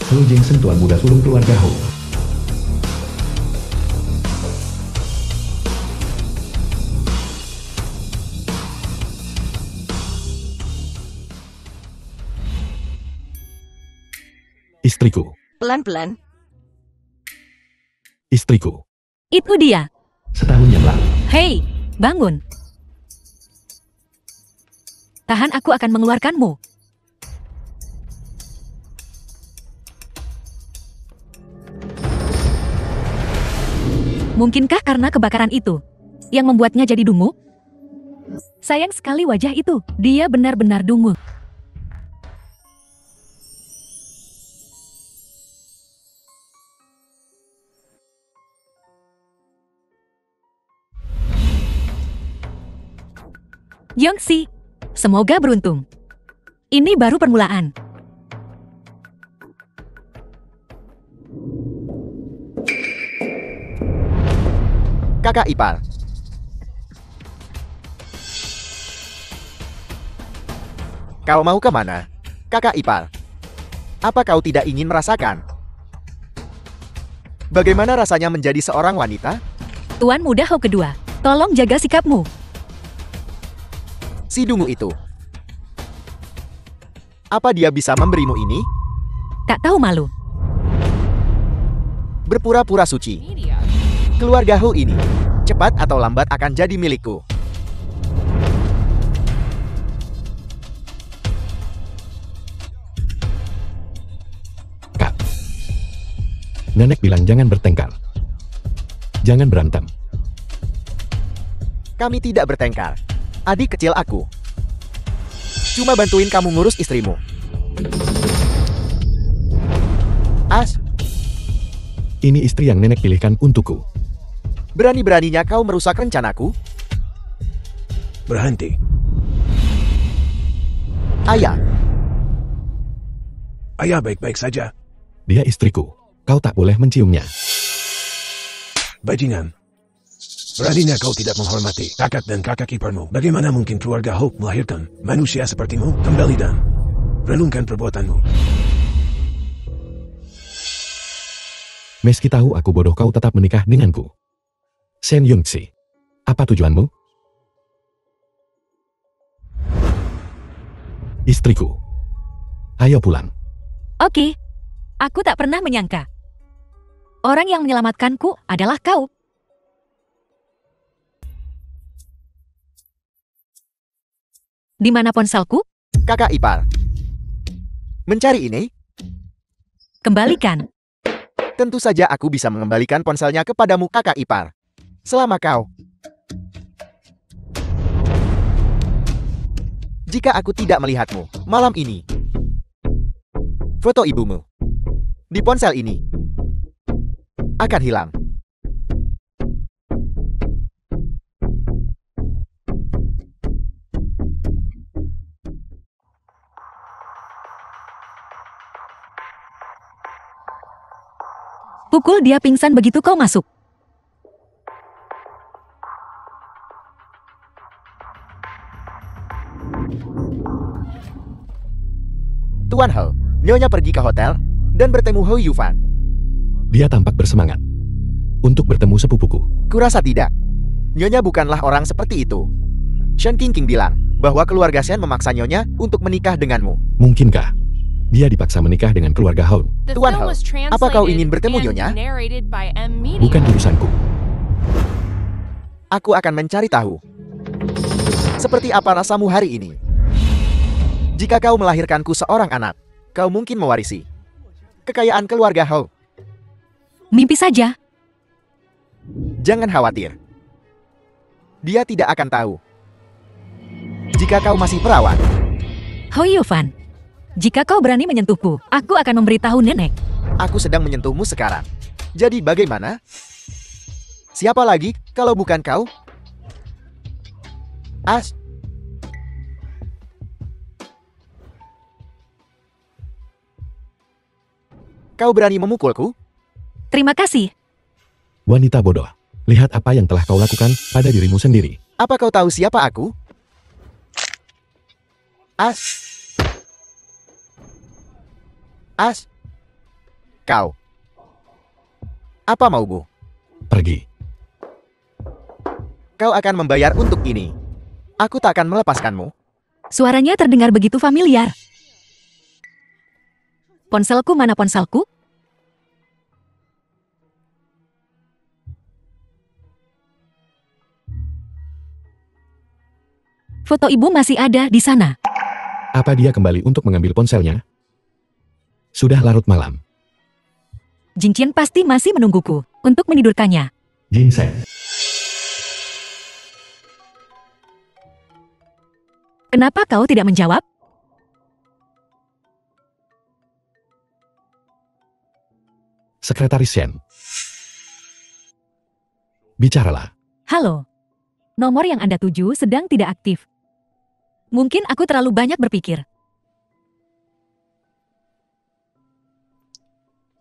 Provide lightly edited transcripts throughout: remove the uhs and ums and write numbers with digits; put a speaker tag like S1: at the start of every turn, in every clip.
S1: Hou Jingsen, tuan muda sulung keluarga Hou. Istriku.
S2: Pelan-pelan.
S1: Istriku.
S3: Itu dia.
S1: Setahun yang lalu.
S3: Hei, bangun. Tahan, aku akan mengeluarkanmu. Mungkinkah karena kebakaran itu yang membuatnya jadi dungu? Sayang sekali wajah itu. Dia benar-benar dungu. Yongxi, semoga beruntung. Ini baru permulaan.
S4: Kakak ipar. Kau mau kemana? Kakak ipar. Apa kau tidak ingin merasakan? Bagaimana rasanya menjadi seorang wanita?
S3: Tuan muda Hou kedua, tolong jaga sikapmu.
S4: Si dungu itu. Apa dia bisa memberimu ini?
S3: Tak tahu malu.
S4: Berpura-pura suci. Keluarga Hou ini, cepat atau lambat akan jadi milikku.
S1: Kak. Nenek bilang jangan bertengkar. Jangan berantem.
S4: Kami tidak bertengkar. Adik kecil aku. Cuma bantuin kamu ngurus istrimu. As,
S1: Ini istri yang nenek pilihkan untukku.
S4: berani-beraninya kau merusak rencanaku?
S5: Berhenti.
S4: Ayah,
S5: Ayah baik-baik saja.
S1: Dia istriku. Kau tak boleh menciumnya.
S5: Bajingan. Beraninya kau tidak menghormati kakak dan kakak iparmu. Bagaimana mungkin keluarga Hou melahirkan manusia sepertimu? Kembali dan renungkan perbuatanmu.
S1: Meski tahu aku bodoh, kau tetap menikah denganku. Shen Yongxi, apa tujuanmu? Istriku. Ayo pulang.
S3: Oke, aku tak pernah menyangka. Orang yang menyelamatkanku adalah kau. Di mana ponselku?
S4: kakak ipar. Mencari ini?
S3: Kembalikan.
S4: Tentu saja aku bisa mengembalikan ponselnya kepadamu, kakak ipar. Selama kau. Jika aku tidak melihatmu malam ini. Foto ibumu di ponsel ini akan hilang.
S3: Pukul dia pingsan begitu kau masuk.
S4: Tuan Hou, Nyonya pergi ke hotel dan bertemu Hou Yufan.
S1: Dia tampak bersemangat untuk bertemu sepupuku.
S4: Kurasa tidak. Nyonya bukanlah orang seperti itu. Shen Qingqing bilang bahwa keluarga Shen memaksa Nyonya untuk menikah denganmu.
S1: Mungkinkah dia dipaksa menikah dengan keluarga Hou?
S4: Tuan Hou, apa kau ingin bertemu Nyonya?
S1: Bukan urusanku.
S4: Aku akan mencari tahu. Seperti apa rasamu hari ini? Jika kau melahirkanku seorang anak, kau mungkin mewarisi kekayaan keluarga Hou.
S3: Mimpi saja.
S4: Jangan khawatir. Dia tidak akan tahu. Jika kau masih perawan,
S3: Hou Yufan, jika kau berani menyentuhku, aku akan memberitahu nenek.
S4: aku sedang menyentuhmu sekarang. Jadi bagaimana? Siapa lagi kalau bukan kau? As. Kau berani memukulku?
S3: Terima kasih.
S1: Wanita bodoh. Lihat apa yang telah kau lakukan pada dirimu sendiri.
S4: Apa kau tahu siapa aku? As. As. Kau. Apa maumu?
S1: Pergi.
S4: Kau akan membayar untuk ini. Aku tak akan melepaskanmu.
S3: Suaranya terdengar begitu familiar. Ponselku, mana ponselku? Foto ibu masih ada di sana.
S1: Apa dia kembali untuk mengambil ponselnya? Sudah larut malam.
S3: Jingqian pasti masih menungguku untuk menidurkannya.
S1: Ginseng.
S3: Kenapa kau tidak menjawab?
S1: Sekretaris Shen. Bicaralah.
S3: Halo. Nomor yang Anda tuju sedang tidak aktif. Mungkin aku terlalu banyak berpikir.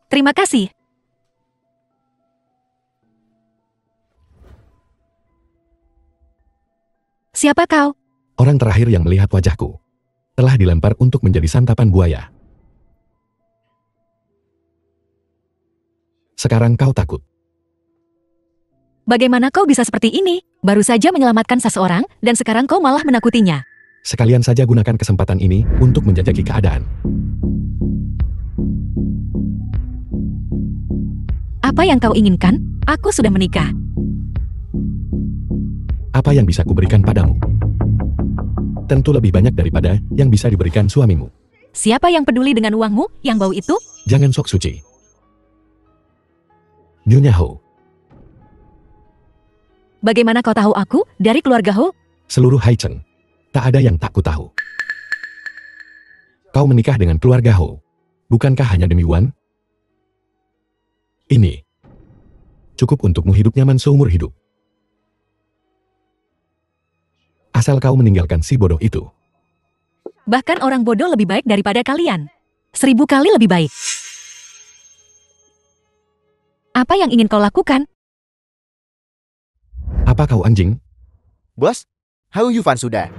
S3: Terima kasih. Siapa kau?
S1: Orang terakhir yang melihat wajahku. Telah dilempar untuk menjadi santapan buaya. Sekarang kau takut.
S3: Bagaimana kau bisa seperti ini? Baru saja menyelamatkan seseorang, dan sekarang kau malah menakutinya.
S1: Sekalian saja gunakan kesempatan ini untuk menjajaki keadaan.
S3: Apa yang kau inginkan? Aku sudah menikah.
S1: Apa yang bisa kuberikan padamu? Tentu lebih banyak daripada yang bisa diberikan suamimu.
S3: Siapa yang peduli dengan uangmu yang bau itu?
S1: Jangan sok suci. Nyonya Ho.
S3: Bagaimana kau tahu aku dari keluarga Ho?
S1: Seluruh Haicheng. Tak ada yang tak ku tahu. Kau menikah dengan keluarga Ho. Bukankah hanya demi Wan? Ini cukup untukmu hidup nyaman seumur hidup. Asal kau meninggalkan si bodoh itu.
S3: Bahkan orang bodoh lebih baik daripada kalian. 1000 kali lebih baik. Apa yang ingin kau lakukan?
S1: Apa kau anjing?
S4: Bos, Hao Yufan sudah.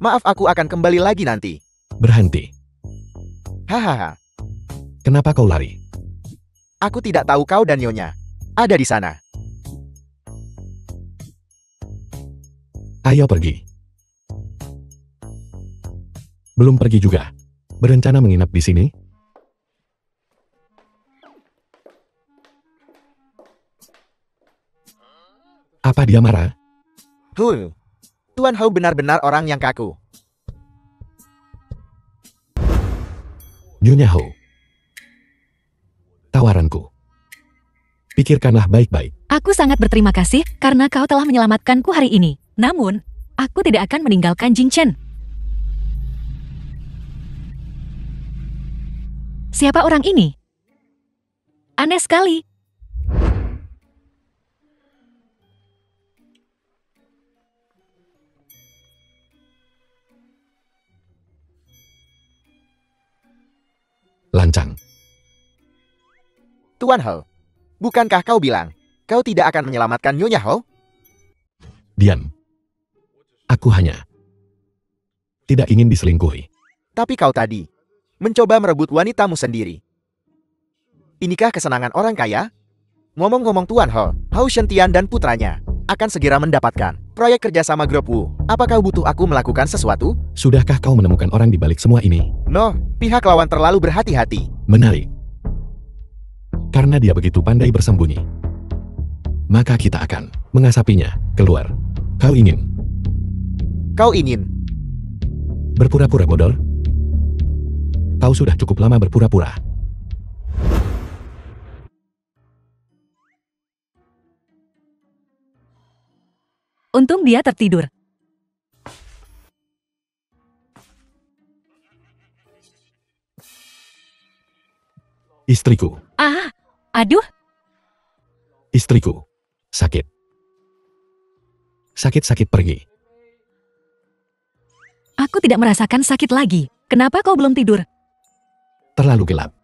S4: Maaf, aku akan kembali lagi nanti.
S1: Berhenti.
S4: Hahaha.
S1: Kenapa kau lari?
S4: Aku tidak tahu kau dan Nyonya ada di sana.
S1: Ayo pergi. Belum pergi juga. Berencana menginap di sini? Apa dia marah?
S4: Tuan Hao benar-benar orang yang kaku.
S1: Nyonya Ho. Tawaranku. Pikirkanlah baik-baik.
S3: Aku sangat berterima kasih karena kau telah menyelamatkanku hari ini. Namun, aku tidak akan meninggalkan Jingchen. Siapa orang ini? Aneh sekali.
S1: Lancang.
S4: Tuan Hao, bukankah kau bilang kau tidak akan menyelamatkan Nyonya Hao?
S1: Diam. Aku hanya tidak ingin diselingkuhi.
S4: Tapi kau tadi mencoba merebut wanitamu sendiri. Inikah kesenangan orang kaya? Ngomong-ngomong Tuan Hao, Hao Shentian dan putranya akan segera mendapatkan proyek kerjasama grup Wu. Apa kau butuh aku melakukan sesuatu?
S1: Sudahkah kau menemukan orang di balik semua ini?
S4: No, pihak lawan terlalu berhati-hati.
S1: Menarik. Karena dia begitu pandai bersembunyi, maka kita akan mengasapinya keluar. Kau ingin berpura-pura bodoh? Kau sudah cukup lama berpura-pura.
S3: Untung dia tertidur.
S1: Istriku.
S3: Aduh,
S1: Istriku. Sakit. Sakit-sakit pergi.
S3: aku tidak merasakan sakit lagi. Kenapa kau belum tidur?
S1: Terlalu gelap.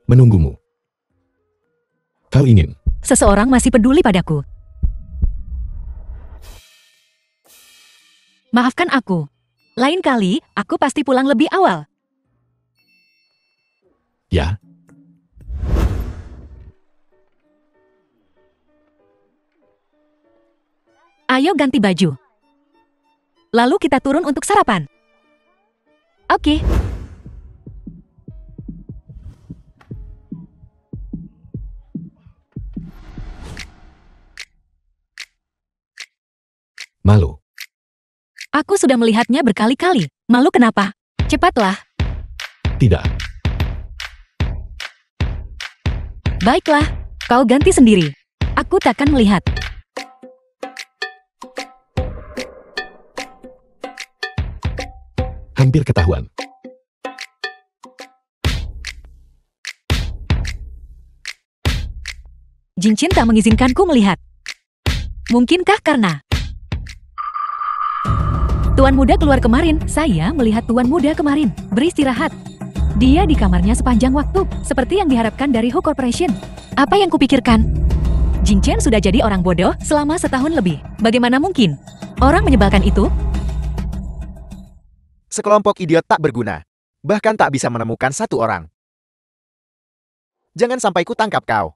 S1: Menunggumu. Kau ingin
S3: Seseorang masih peduli padaku. Maafkan aku. Lain kali, aku pasti pulang lebih awal.
S1: Ya,
S3: Ayo ganti baju. Lalu kita turun untuk sarapan. Oke.
S1: malu.
S3: Aku sudah melihatnya berkali-kali. Malu kenapa? Cepatlah.
S1: Tidak.
S3: Baiklah, kau ganti sendiri. Aku takkan melihat.
S1: Hampir ketahuan.
S3: Jinjin tak mengizinkanku melihat. Mungkinkah karena Tuan Muda keluar kemarin? Saya melihat Tuan Muda kemarin beristirahat. Dia di kamarnya sepanjang waktu, seperti yang diharapkan dari Hu Corporation. Apa yang kupikirkan? Jinchen sudah jadi orang bodoh selama setahun lebih. Bagaimana mungkin? Orang menyebalkan itu?
S4: Sekelompok idiot tak berguna. Bahkan tak bisa menemukan satu orang. Jangan sampai ku tangkap kau.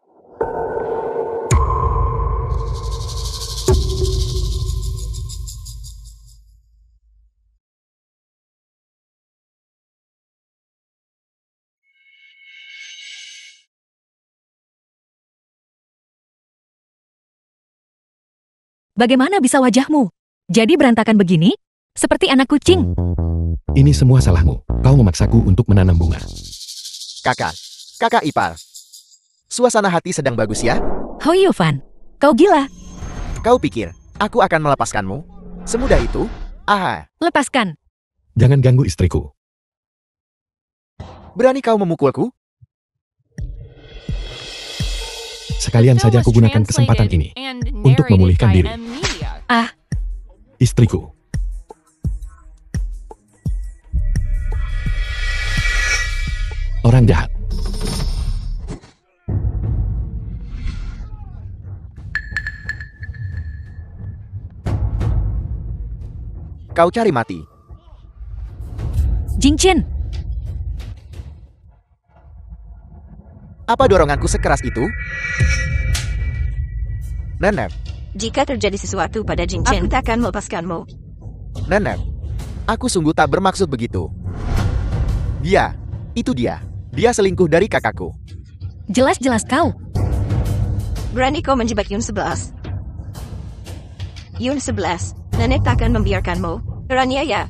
S3: Bagaimana bisa wajahmu jadi berantakan begini? Seperti anak kucing.
S1: Ini semua salahmu. Kau memaksaku untuk menanam bunga.
S4: Kakak ipar. Suasana hati sedang bagus ya?
S3: Ho Yufan, kau gila.
S4: Kau pikir aku akan melepaskanmu? Semudah itu? Aha,
S3: Lepaskan.
S1: Jangan ganggu istriku.
S4: berani kau memukulku?
S1: Sekalian saja aku gunakan kesempatan ini untuk memulihkan diri.
S3: Ah,
S1: Istriku. Orang jahat.
S4: Kau cari mati.
S3: Jinchen,
S4: Apa doronganku sekeras itu? Nenek,
S2: Jika terjadi sesuatu pada Jinchen, aku takkan melepaskanmu.
S4: Nenek. Aku sungguh tak bermaksud begitu. Itu dia. Dia selingkuh dari kakakku.
S3: jelas-jelas kau.
S2: Berani kau menjebak Yun 11. Yun 11, nenek takkan membiarkanmu. Teraniaya.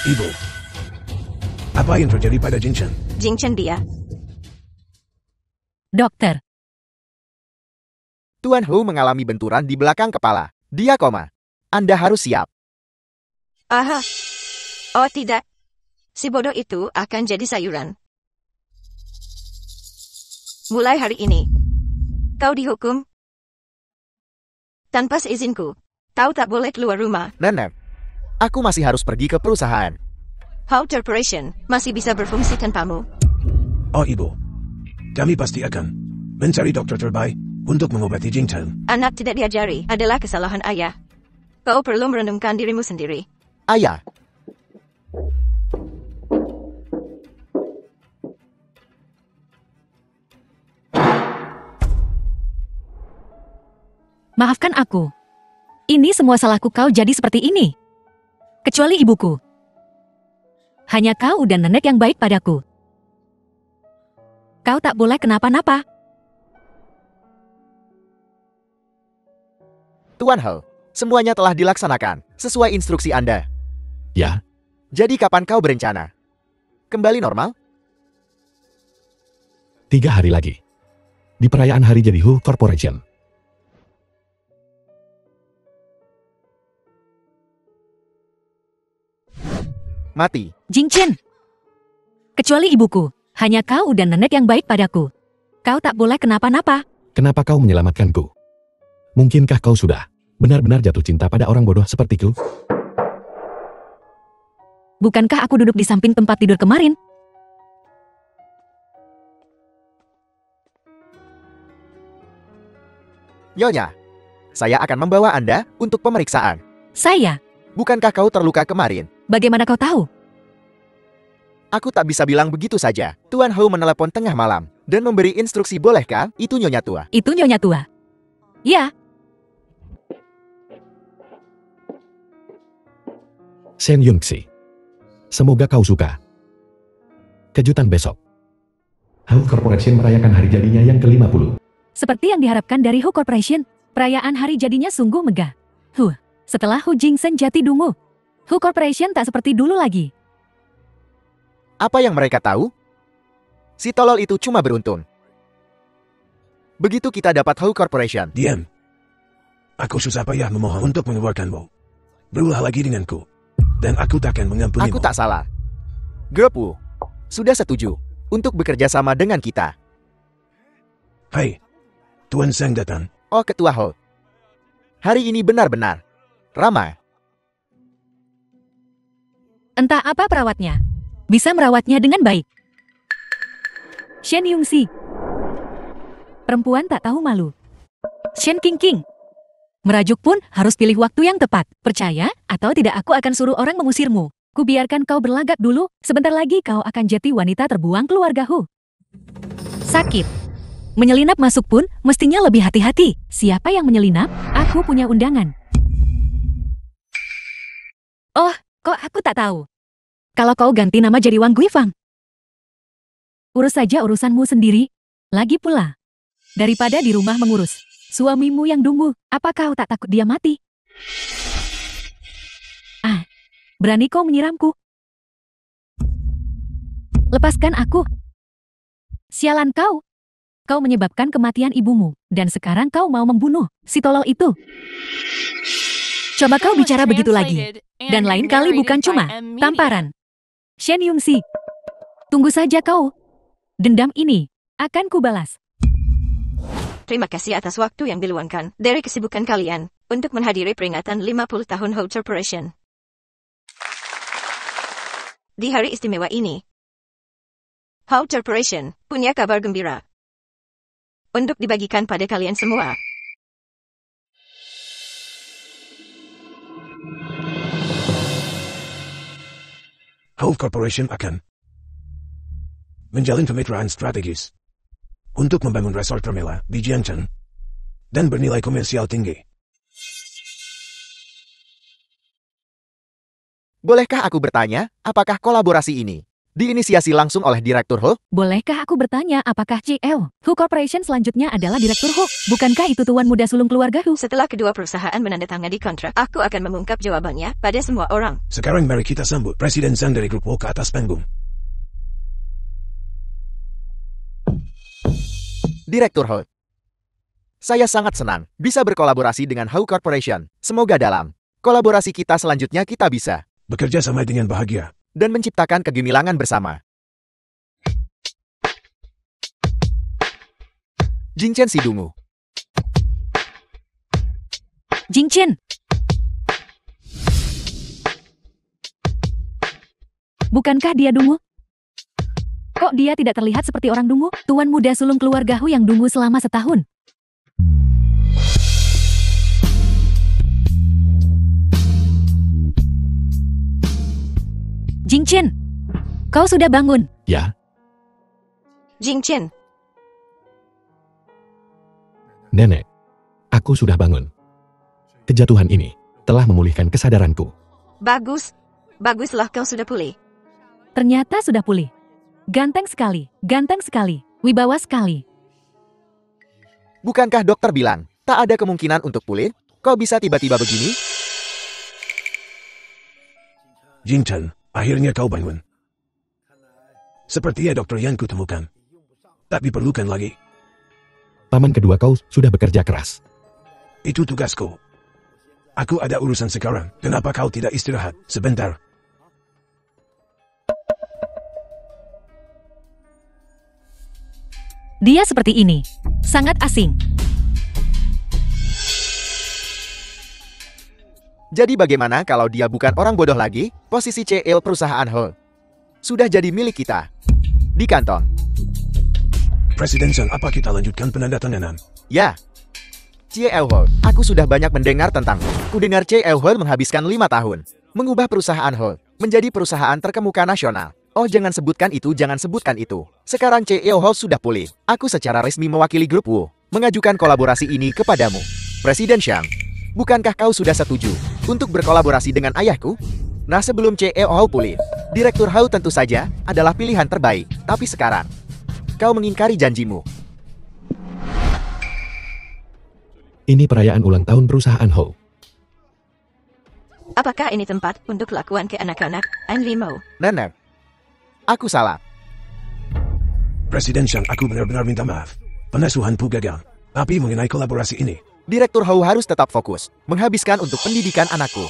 S5: Ibu. Apa yang terjadi pada Jinchen?
S2: Jinchen dia.
S3: Dokter,
S4: Tuan Hu mengalami benturan di belakang kepala. Dia koma. Anda harus siap.
S2: Aha. Oh tidak. Si bodoh itu akan jadi sayuran. Mulai hari ini, kau dihukum tanpa seizinku. Kau tak boleh keluar rumah.
S4: Nenek, aku masih harus pergi ke perusahaan.
S2: How Corporation masih bisa berfungsi tanpamu.
S5: Oh ibu. Kami pasti akan mencari dokter terbaik untuk mengobati Jinchen.
S2: Anak tidak diajari adalah kesalahan ayah. Kau perlu merenungkan dirimu sendiri.
S4: Ayah,
S3: maafkan aku. Ini semua salahku kau jadi seperti ini. Kecuali ibuku. Hanya kau dan nenek yang baik padaku. Kau tak boleh kenapa-napa.
S4: Tuan He, semuanya telah dilaksanakan sesuai instruksi Anda.
S1: Ya,
S4: Jadi kapan kau berencana? Kembali normal?
S1: 3 hari lagi. Di perayaan hari jadi Hu Corporation.
S4: Mati.
S3: Jinchen. Kecuali ibuku. Hanya kau dan nenek yang baik padaku. Kau tak boleh kenapa-napa.
S1: Kenapa kau menyelamatkanku? Mungkinkah kau sudah benar-benar jatuh cinta pada orang bodoh sepertiku?
S3: Bukankah aku duduk di samping tempat tidur kemarin?
S4: Nyonya, saya akan membawa Anda untuk pemeriksaan.
S3: Saya.
S4: Bukankah kau terluka kemarin?
S3: Bagaimana kau tahu?
S4: Aku tak bisa bilang begitu saja. Tuan Hou menelepon tengah malam dan memberi instruksi, bolehkah? Itu Nyonya Tua.
S3: Itu Nyonya Tua. Ya,
S1: Shen Yungxi. Semoga kau suka. Kejutan besok. Hou Corporation merayakan hari jadinya yang ke-50.
S3: seperti yang diharapkan dari Hu Corporation, perayaan hari jadinya sungguh megah. Setelah Hu Jingsen jati dungu, Hu Corporation tak seperti dulu lagi.
S4: Apa yang mereka tahu? Si tolol itu cuma beruntung. Begitu kita dapat Hou Corporation.
S5: Diam. Aku susah payah memohon untuk mengeluarkanmu. Berulah lagi denganku. Dan aku takkan mengampunimu.
S4: Aku tak salah. Grup Wu sudah setuju untuk bekerja sama dengan kita.
S5: Hai, Tuan Sang datang.
S4: Oh, Ketua Hou. Hari ini benar-benar ramai.
S3: Entah apa perawatnya, bisa merawatnya dengan baik. Shen Yungxi. Perempuan tak tahu malu. Shen Qingqing. Merajuk pun harus pilih waktu yang tepat. Percaya atau tidak, aku akan suruh orang mengusirmu. Ku biarkan kau berlagak dulu, sebentar lagi kau akan jadi wanita terbuang keluarga Hu. Sakit. Menyelinap masuk pun mestinya lebih hati-hati. Siapa yang menyelinap? Aku punya undangan. Oh, kok aku tak tahu? Kalau kau ganti nama jadi Wang Guifang. Urus saja urusanmu sendiri. Lagi pula, daripada di rumah mengurus suamimu yang dungu, apa kau tak takut dia mati? Berani kau menyiramku? Lepaskan aku. Sialan kau. Kau menyebabkan kematian ibumu, dan sekarang kau mau membunuh si tolol itu. Coba kau bicara begitu lagi. Dan lain kali bukan cuma tamparan. Shen Yungxi. Tunggu saja kau. Dendam ini akan kubalas.
S2: Terima kasih atas waktu yang diluangkan dari kesibukan kalian untuk menghadiri peringatan 50 tahun Hou Corporation. Di hari istimewa ini, Hou Corporation punya kabar gembira untuk dibagikan pada kalian semua.
S5: Hou Corporation akan menjalin kemitraan strategis untuk membangun resort termewah di Jiangchen dan bernilai komersial tinggi.
S4: Bolehkah aku bertanya, apakah kolaborasi ini diinisiasi langsung oleh Direktur Hou?
S3: Bolehkah aku bertanya apakah CL Hu Corporation selanjutnya adalah Direktur Hu? Bukankah itu tuan muda sulung keluarga Hu?
S2: Setelah kedua perusahaan menandatangani kontrak, aku akan mengungkap jawabannya pada semua orang.
S5: Sekarang mari kita sambut Presiden Sang dari grup Hou ke atas panggung.
S4: Direktur Hou. Saya sangat senang bisa berkolaborasi dengan Hou Corporation. Semoga dalam kolaborasi kita selanjutnya kita bisa
S5: bekerja sama dengan bahagia
S4: dan menciptakan kegemilangan bersama. Jingchen si dungu.
S3: Jingchen. Bukankah dia dungu? Kok dia tidak terlihat seperti orang dungu? Tuan muda sulung keluarga Hu yang dungu selama setahun. Jingchen, kau sudah bangun?
S1: Ya,
S2: Jingchen,
S1: Nenek. Aku sudah bangun. Kejatuhan ini telah memulihkan kesadaranku.
S2: bagus. Baguslah kau sudah pulih.
S3: Ternyata sudah pulih. Ganteng sekali, wibawa sekali.
S4: Bukankah dokter bilang tak ada kemungkinan untuk pulih? Kok bisa tiba-tiba begini?
S5: Jingchen, akhirnya kau bangun. Sepertinya dokter yang kutemukan tak diperlukan lagi.
S1: Paman kedua kau sudah bekerja keras.
S5: Itu tugasku. Aku ada urusan sekarang. Kenapa kau tidak istirahat sebentar?
S3: Dia seperti ini, sangat asing.
S4: Jadi bagaimana kalau dia bukan orang bodoh lagi? Posisi CL perusahaan Hou sudah jadi milik kita. Di kantong.
S5: Presiden Sang, apa kita lanjutkan penandatanganan?
S4: Ya. CL Hou, aku sudah banyak mendengar tentang. Kudengar CL Hou menghabiskan 5 tahun mengubah perusahaan Hou menjadi perusahaan terkemuka nasional. Oh, jangan sebutkan itu, jangan sebutkan itu. Sekarang CEO Hall sudah pulih. Aku secara resmi mewakili grup Wu, mengajukan kolaborasi ini kepadamu. Presiden Xiang, bukankah kau sudah setuju untuk berkolaborasi dengan ayahku? Nah, sebelum CEO Hall pulih, Direktur Hall tentu saja adalah pilihan terbaik. Tapi sekarang, kau mengingkari janjimu.
S1: Ini perayaan ulang tahun perusahaan Ho.
S2: Apakah ini tempat untuk lakukan ke anak-anak, An Limau?
S4: Nenek, aku salah.
S5: Presiden Xiang, aku benar-benar minta maaf. Pengasuhanku gagal. Tapi mengenai kolaborasi ini,
S4: Direktur Hou harus tetap fokus, menghabiskan untuk pendidikan anakku.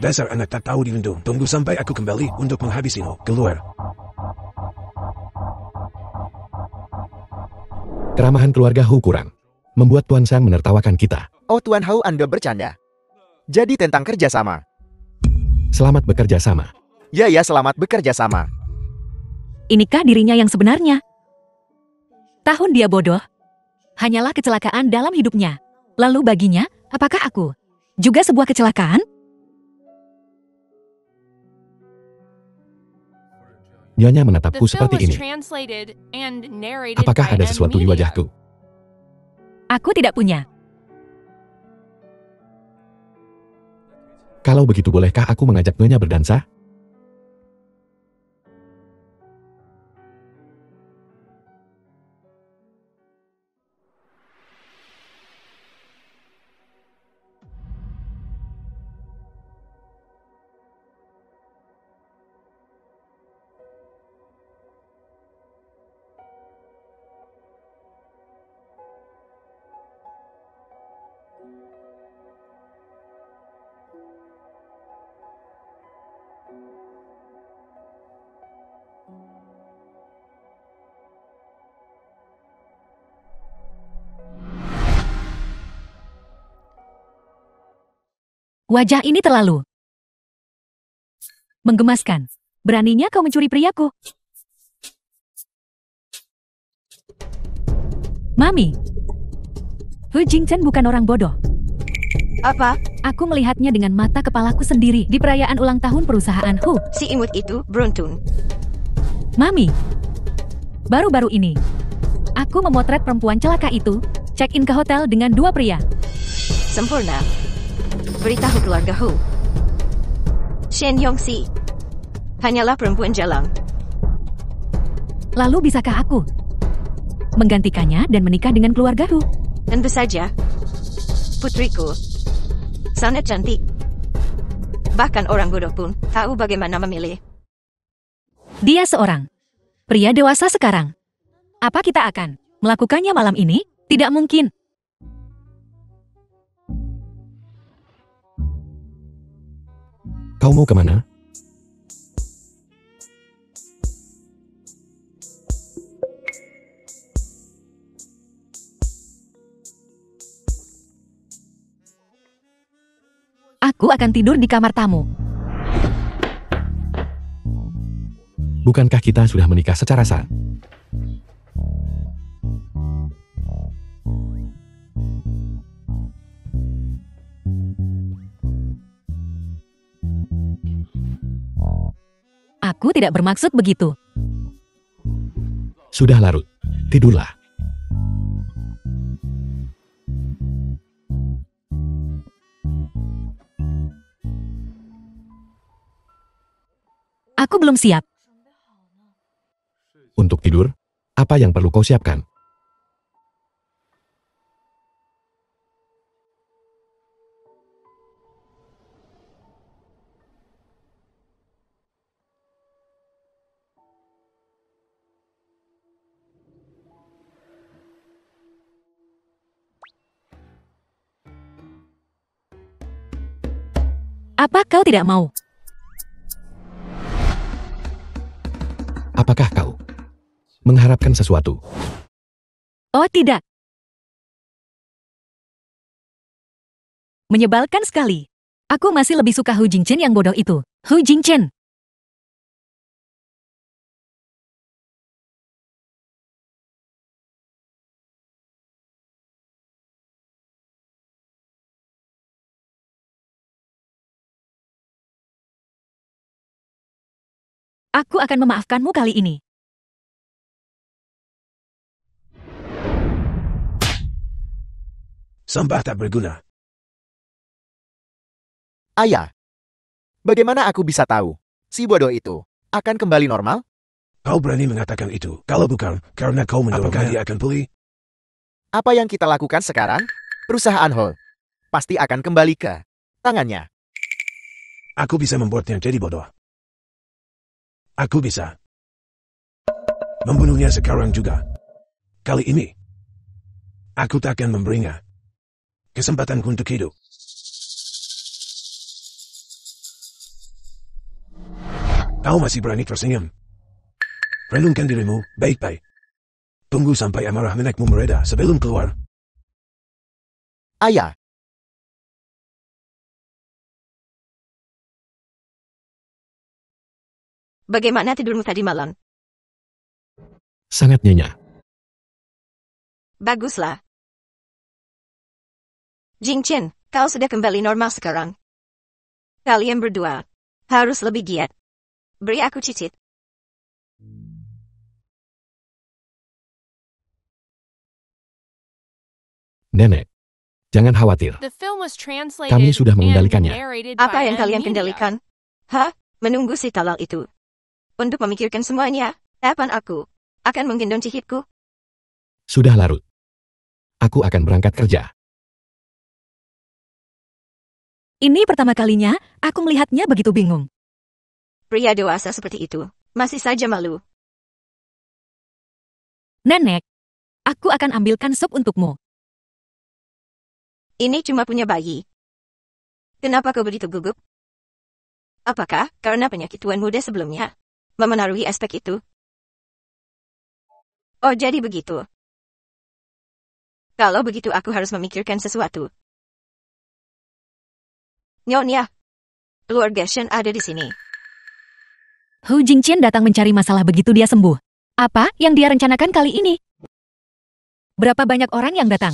S5: dasar anak tak tahu dirundung. Tunggu sampai aku kembali untuk menghabisimu. Keluar.
S1: Keramahan keluarga Ho kurang. Membuat Tuan Sang menertawakan kita.
S4: Oh, Tuan Hou, Anda bercanda. Jadi tentang kerjasama.
S1: Selamat bekerja sama.
S4: Ya, selamat bekerja sama.
S3: Inikah dirinya yang sebenarnya? Tahun dia bodoh. Hanyalah kecelakaan dalam hidupnya. Lalu baginya, apakah aku juga sebuah kecelakaan?
S1: Nyonya menatapku seperti ini. Apakah ada sesuatu di wajahku?
S3: Aku tidak punya.
S1: Kalau begitu, bolehkah aku mengajak Nyonya berdansa?
S3: Wajah ini terlalu menggemaskan. Beraninya kau mencuri priaku. Mami, Hu Jingchen bukan orang bodoh.
S2: Apa?
S3: Aku melihatnya dengan mata kepalaku sendiri di perayaan ulang tahun perusahaan Hu.
S2: Si imut itu beruntung.
S3: Mami, baru-baru ini, aku memotret perempuan celaka itu, check-in ke hotel dengan 2 pria.
S2: Sempurna. Beritahu keluarga Hu. Shen Yongxi hanyalah perempuan jalang.
S3: Lalu bisakah aku menggantikannya dan menikah dengan keluarga Hu?
S2: Tentu saja. Putriku sangat cantik. Bahkan orang bodoh pun tahu bagaimana memilih.
S3: Dia seorang pria dewasa sekarang. Apa kita akan melakukannya malam ini? Tidak mungkin.
S1: Kau mau kemana?
S3: Aku akan tidur di kamar tamu.
S1: Bukankah kita sudah menikah secara sah?
S3: Aku tidak bermaksud begitu.
S1: Sudah larut. Tidurlah.
S3: Aku belum siap.
S1: Untuk tidur, apa yang perlu kau siapkan?
S3: Apa kau tidak mau?
S1: Apakah kau mengharapkan sesuatu?
S3: Oh tidak. Menyebalkan sekali. Aku masih lebih suka Hu Jingchen yang bodoh itu. Hu Jingchen. Aku akan memaafkanmu kali ini.
S5: Sembah tak berguna.
S4: Ayah, bagaimana aku bisa tahu si bodoh itu akan kembali normal?
S5: Kau berani mengatakan itu. Kalau bukan, karena kau mendorongnya. Apakah dia akan pulih?
S4: Apa yang kita lakukan sekarang? Perusahaan Ho pasti akan kembali ke tangannya.
S5: Aku bisa membuatnya jadi bodoh. Aku bisa membunuhnya sekarang juga. Kali ini, aku tak akan memberinya kesempatan untuk hidup. Kau masih berani tersenyum. Renungkan dirimu baik-baik. Tunggu sampai amarah nenekmu mereda sebelum keluar.
S4: Ayah,
S2: Bagaimana tidurmu tadi malam?
S1: Sangat nyenyak.
S2: Baguslah. Jingchen, kau sudah kembali normal sekarang. Kalian berdua harus lebih giat. Beri aku cicit.
S1: Nenek, jangan khawatir.
S6: Kami sudah mengendalikannya.
S2: Apa yang kalian kendalikan? Hah? Menunggu si talal itu. Untuk memikirkan semuanya, kapan aku akan menggendong cicitku?
S1: Sudah larut. Aku akan berangkat kerja.
S3: Ini pertama kalinya, aku melihatnya begitu bingung.
S2: Pria dewasa seperti itu, masih saja malu.
S3: Nenek, aku akan ambilkan sup untukmu.
S2: Ini cuma punya bayi. Kenapa kau begitu gugup? Apakah karena penyakit tuan muda sebelumnya memengaruhi aspek itu? Oh, jadi begitu. Kalau begitu aku harus memikirkan sesuatu. Nyonya, keluarga Shen ada di sini.
S3: Hu Jingchen datang mencari masalah begitu dia sembuh. Apa yang dia rencanakan kali ini? Berapa banyak orang yang datang?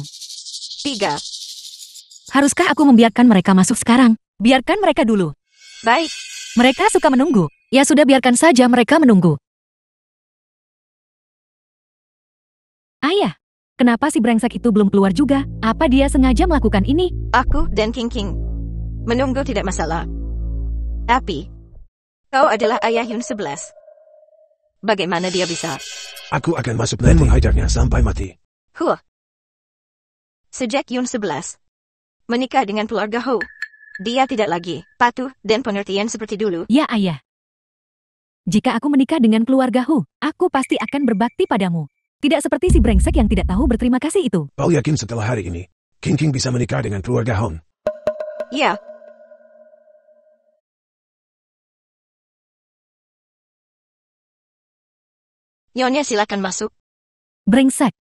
S2: 3.
S3: Haruskah aku membiarkan mereka masuk sekarang? Biarkan mereka dulu.
S2: Baik.
S3: Mereka suka menunggu. Ya sudah, biarkan saja mereka menunggu. Ayah, kenapa si brengsek itu belum keluar juga? Apa dia sengaja melakukan ini?
S2: Aku dan King King menunggu tidak masalah. Tapi, kau adalah ayah Yun 11. Bagaimana dia bisa?
S5: Aku akan masuk dan menghajarnya sampai mati.
S2: Huh. Sejak Yun 11 menikah dengan keluarga Ho, dia tidak lagi patuh dan pengertian seperti dulu.
S3: Ya, ayah. Jika aku menikah dengan keluarga Hu, aku pasti akan berbakti padamu. Tidak seperti si brengsek yang tidak tahu berterima kasih itu.
S5: Kau yakin setelah hari ini, King King bisa menikah dengan keluarga Hon?
S2: Ya. Nyonya silakan masuk.
S3: Brengsek.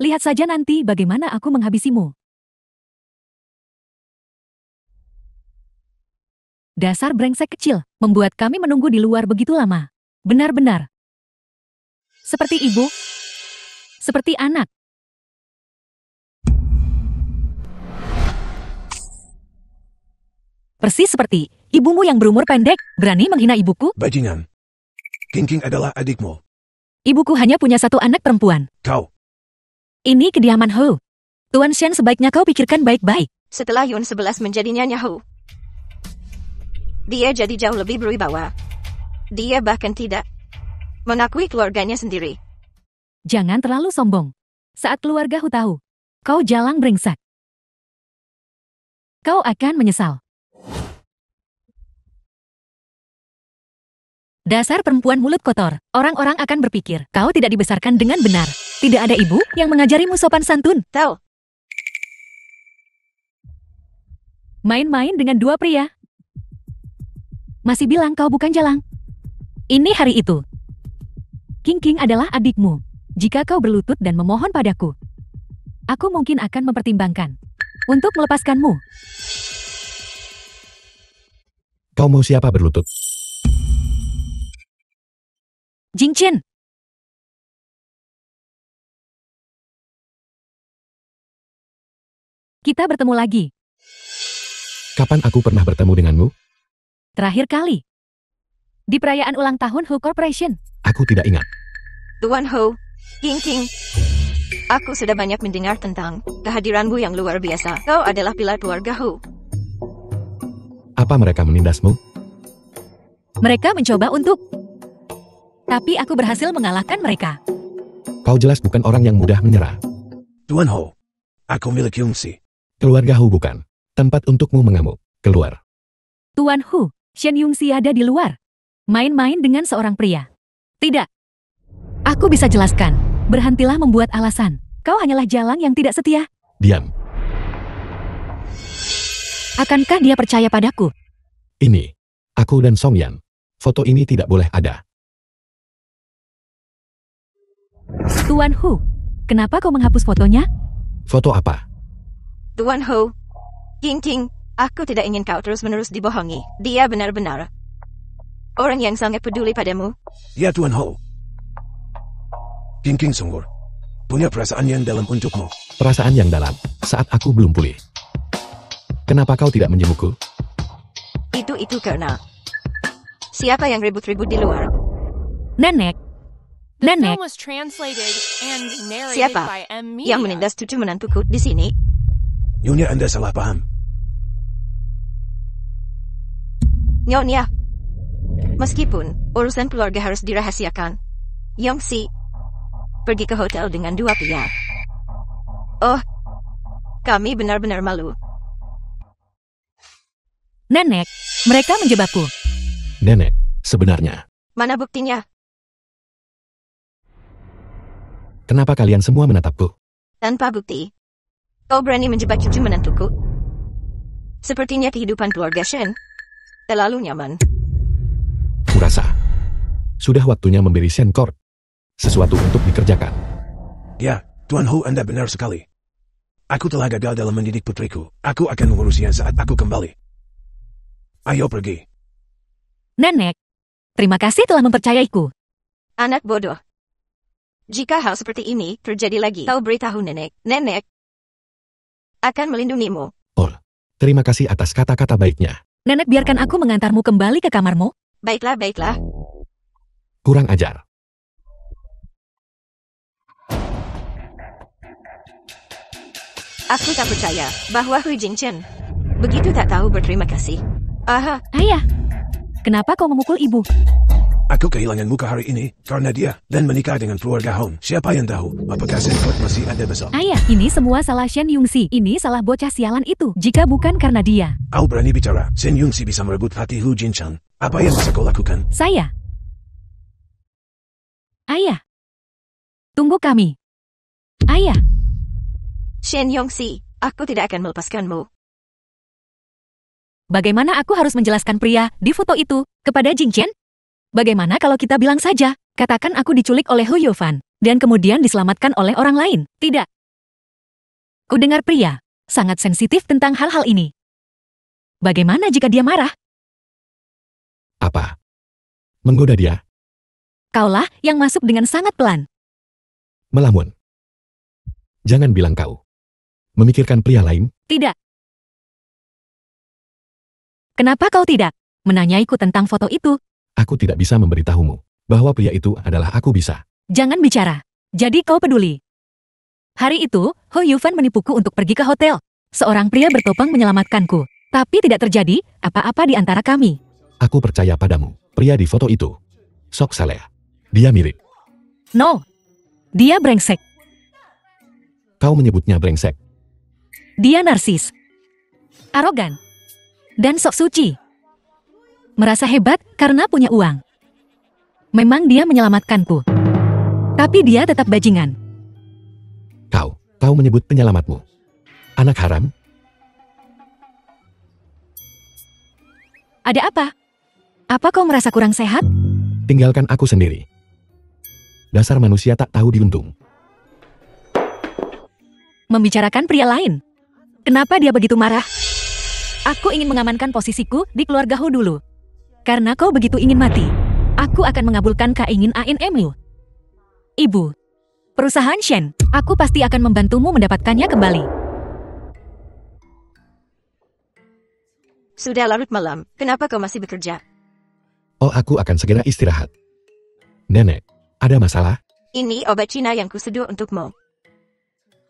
S3: Lihat saja nanti bagaimana aku menghabisimu. Dasar brengsek kecil, membuat kami menunggu di luar begitu lama. Benar-benar. Seperti ibu. Seperti anak. Persis seperti ibumu yang berumur pendek, berani menghina ibuku?
S5: Bajingan. King King adalah adikmu.
S3: Ibuku hanya punya satu anak perempuan.
S5: Kau.
S3: Ini kediaman Ho. Tuan Shen, sebaiknya kau pikirkan baik-baik.
S2: Setelah Yun 11 menjadi Nyonya Ho, dia jadi jauh lebih berwibawa. Dia bahkan tidak mengakui keluarganya sendiri.
S3: Jangan terlalu sombong. Saat keluarga Hu tahu, kau jalang brengsek. Kau akan menyesal. Dasar perempuan mulut kotor, orang-orang akan berpikir kau tidak dibesarkan dengan benar. Tidak ada ibu yang mengajarimu sopan santun.
S2: Tahu,
S3: Main-main dengan dua pria. Masih bilang kau bukan jalang. Ini hari itu. King King adalah adikmu. Jika kau berlutut dan memohon padaku, aku mungkin akan mempertimbangkan untuk melepaskanmu.
S1: Kau mau siapa berlutut?
S3: Jingchen. Kita bertemu lagi.
S1: Kapan aku pernah bertemu denganmu?
S3: Terakhir kali. Di perayaan ulang tahun Hu Corporation.
S1: Aku tidak ingat.
S2: Tuan Ho, King. Aku sudah banyak mendengar tentang kehadiranmu yang luar biasa. Kau adalah pilar keluarga Ho.
S1: Apa mereka menindasmu?
S3: Mereka mencoba untuk... Tapi aku berhasil mengalahkan mereka.
S1: Kau jelas bukan orang yang mudah menyerah.
S5: Tuan Ho, aku milik Yungsi.
S1: Keluarga Hu bukan tempat untukmu mengamuk. Keluar.
S3: Tuan Hu, Shen Yungxi ada di luar. Main-main dengan seorang pria. Tidak. Aku bisa jelaskan. Berhentilah membuat alasan. Kau hanyalah jalang yang tidak setia.
S1: Diam.
S3: Akankah dia percaya padaku?
S1: Ini. Aku dan Song Yan. Foto ini tidak boleh ada.
S3: Tuan Hu, kenapa kau menghapus fotonya?
S1: Foto apa?
S2: Tuan Ho, King, aku tidak ingin kau terus-menerus dibohongi. Dia benar-benar orang yang sangat peduli padamu.
S5: Ya Tuan Ho. King sungguh punya perasaan yang dalam untukmu.
S1: Perasaan yang dalam saat aku belum pulih. Kenapa kau tidak menjengukku?
S2: Itu karena siapa yang ribut-ribut di luar?
S3: Nenek.
S6: The
S3: Nenek.
S6: film was translated and narrated
S2: Siapa
S6: by M. Media.
S2: yang menindas cucu menantuku di sini?
S5: Nyonya Anda salah paham.
S2: Nyonya. Meskipun urusan keluarga harus dirahasiakan, Yongxi pergi ke hotel dengan 2 pria. Oh, kami benar-benar malu.
S3: Nenek, mereka menjebakku.
S1: Nenek, sebenarnya.
S2: Mana buktinya?
S1: Kenapa kalian semua menatapku?
S2: Tanpa bukti. Kau berani menjebak cucu menantuku? Sepertinya kehidupan keluarga Shen terlalu nyaman.
S1: Kurasa. Sudah waktunya memberi Shen Court sesuatu untuk dikerjakan.
S5: Ya, Tuan Ho Anda benar sekali. Aku telah gagal dalam mendidik putriku. Aku akan mengurusnya saat aku kembali. Ayo pergi.
S3: Nenek, terima kasih telah mempercayaiku.
S2: Anak bodoh. Jika hal seperti ini terjadi lagi, kau beritahu nenek. Nenek akan melindungimu.
S1: Oh, terima kasih atas kata-kata baiknya.
S3: Nenek, biarkan aku mengantarmu kembali ke kamarmu.
S2: Baiklah.
S1: Kurang ajar.
S2: Aku tak percaya bahwa Hu Jingchen begitu tak tahu berterima kasih. Aha,
S3: Ayah, kenapa kau memukul ibu?
S5: Aku kehilangan muka hari ini karena dia dan menikah dengan keluarga Hong. Siapa yang tahu apakah Senkot masih ada besok?
S3: Ayah, ini semua salah Shen Yungxi. Ini salah bocah sialan itu. Jika bukan karena dia.
S5: Kau berani bicara. Shen Yungxi bisa merebut hati Hu Jinchang. Apa yang bisa kau lakukan?
S3: Saya. Ayah. Tunggu kami. Ayah.
S2: Shen Yongxi, aku tidak akan melepaskanmu.
S3: Bagaimana aku harus menjelaskan pria di foto itu kepada Jingchen? Bagaimana kalau kita bilang saja, katakan aku diculik oleh Hu Yufan, dan kemudian diselamatkan oleh orang lain? Tidak. Ku dengar pria sangat sensitif tentang hal-hal ini. Bagaimana jika dia marah?
S1: Apa? Menggoda dia?
S3: Kaulah yang masuk dengan sangat pelan.
S1: Melamun. Jangan bilang kau memikirkan pria lain.
S3: Tidak. Kenapa kau tidak menanyaiku tentang foto itu?
S1: Aku tidak bisa memberitahumu bahwa pria itu adalah aku bisa.
S3: Jangan bicara. Jadi kau peduli. Hari itu, Ho Yufan menipuku untuk pergi ke hotel. Seorang pria bertopeng menyelamatkanku. Tapi tidak terjadi apa-apa di antara kami.
S1: Aku percaya padamu. Pria di foto itu sok saleh. Dia mirip.
S3: No. Dia brengsek.
S1: Kau menyebutnya brengsek.
S3: Dia narsis. Arogan. Dan sok suci. Merasa hebat karena punya uang. Memang dia menyelamatkanku. Tapi dia tetap bajingan.
S1: Kau menyebut penyelamatmu. Anak haram?
S3: Ada apa? Apa kau merasa kurang sehat?
S1: Tinggalkan aku sendiri. Dasar manusia tak tahu diuntung.
S3: Membicarakan pria lain. Kenapa dia begitu marah? Aku ingin mengamankan posisiku di keluarga Hu dulu. Karena kau begitu ingin mati, aku akan mengabulkan keinginanmu. Ibu, perusahaan Shen, aku pasti akan membantumu mendapatkannya kembali.
S2: Sudah larut malam, kenapa kau masih bekerja?
S1: Oh, aku akan segera istirahat. Nenek, ada masalah?
S2: Ini obat Cina yang kuseduh untukmu.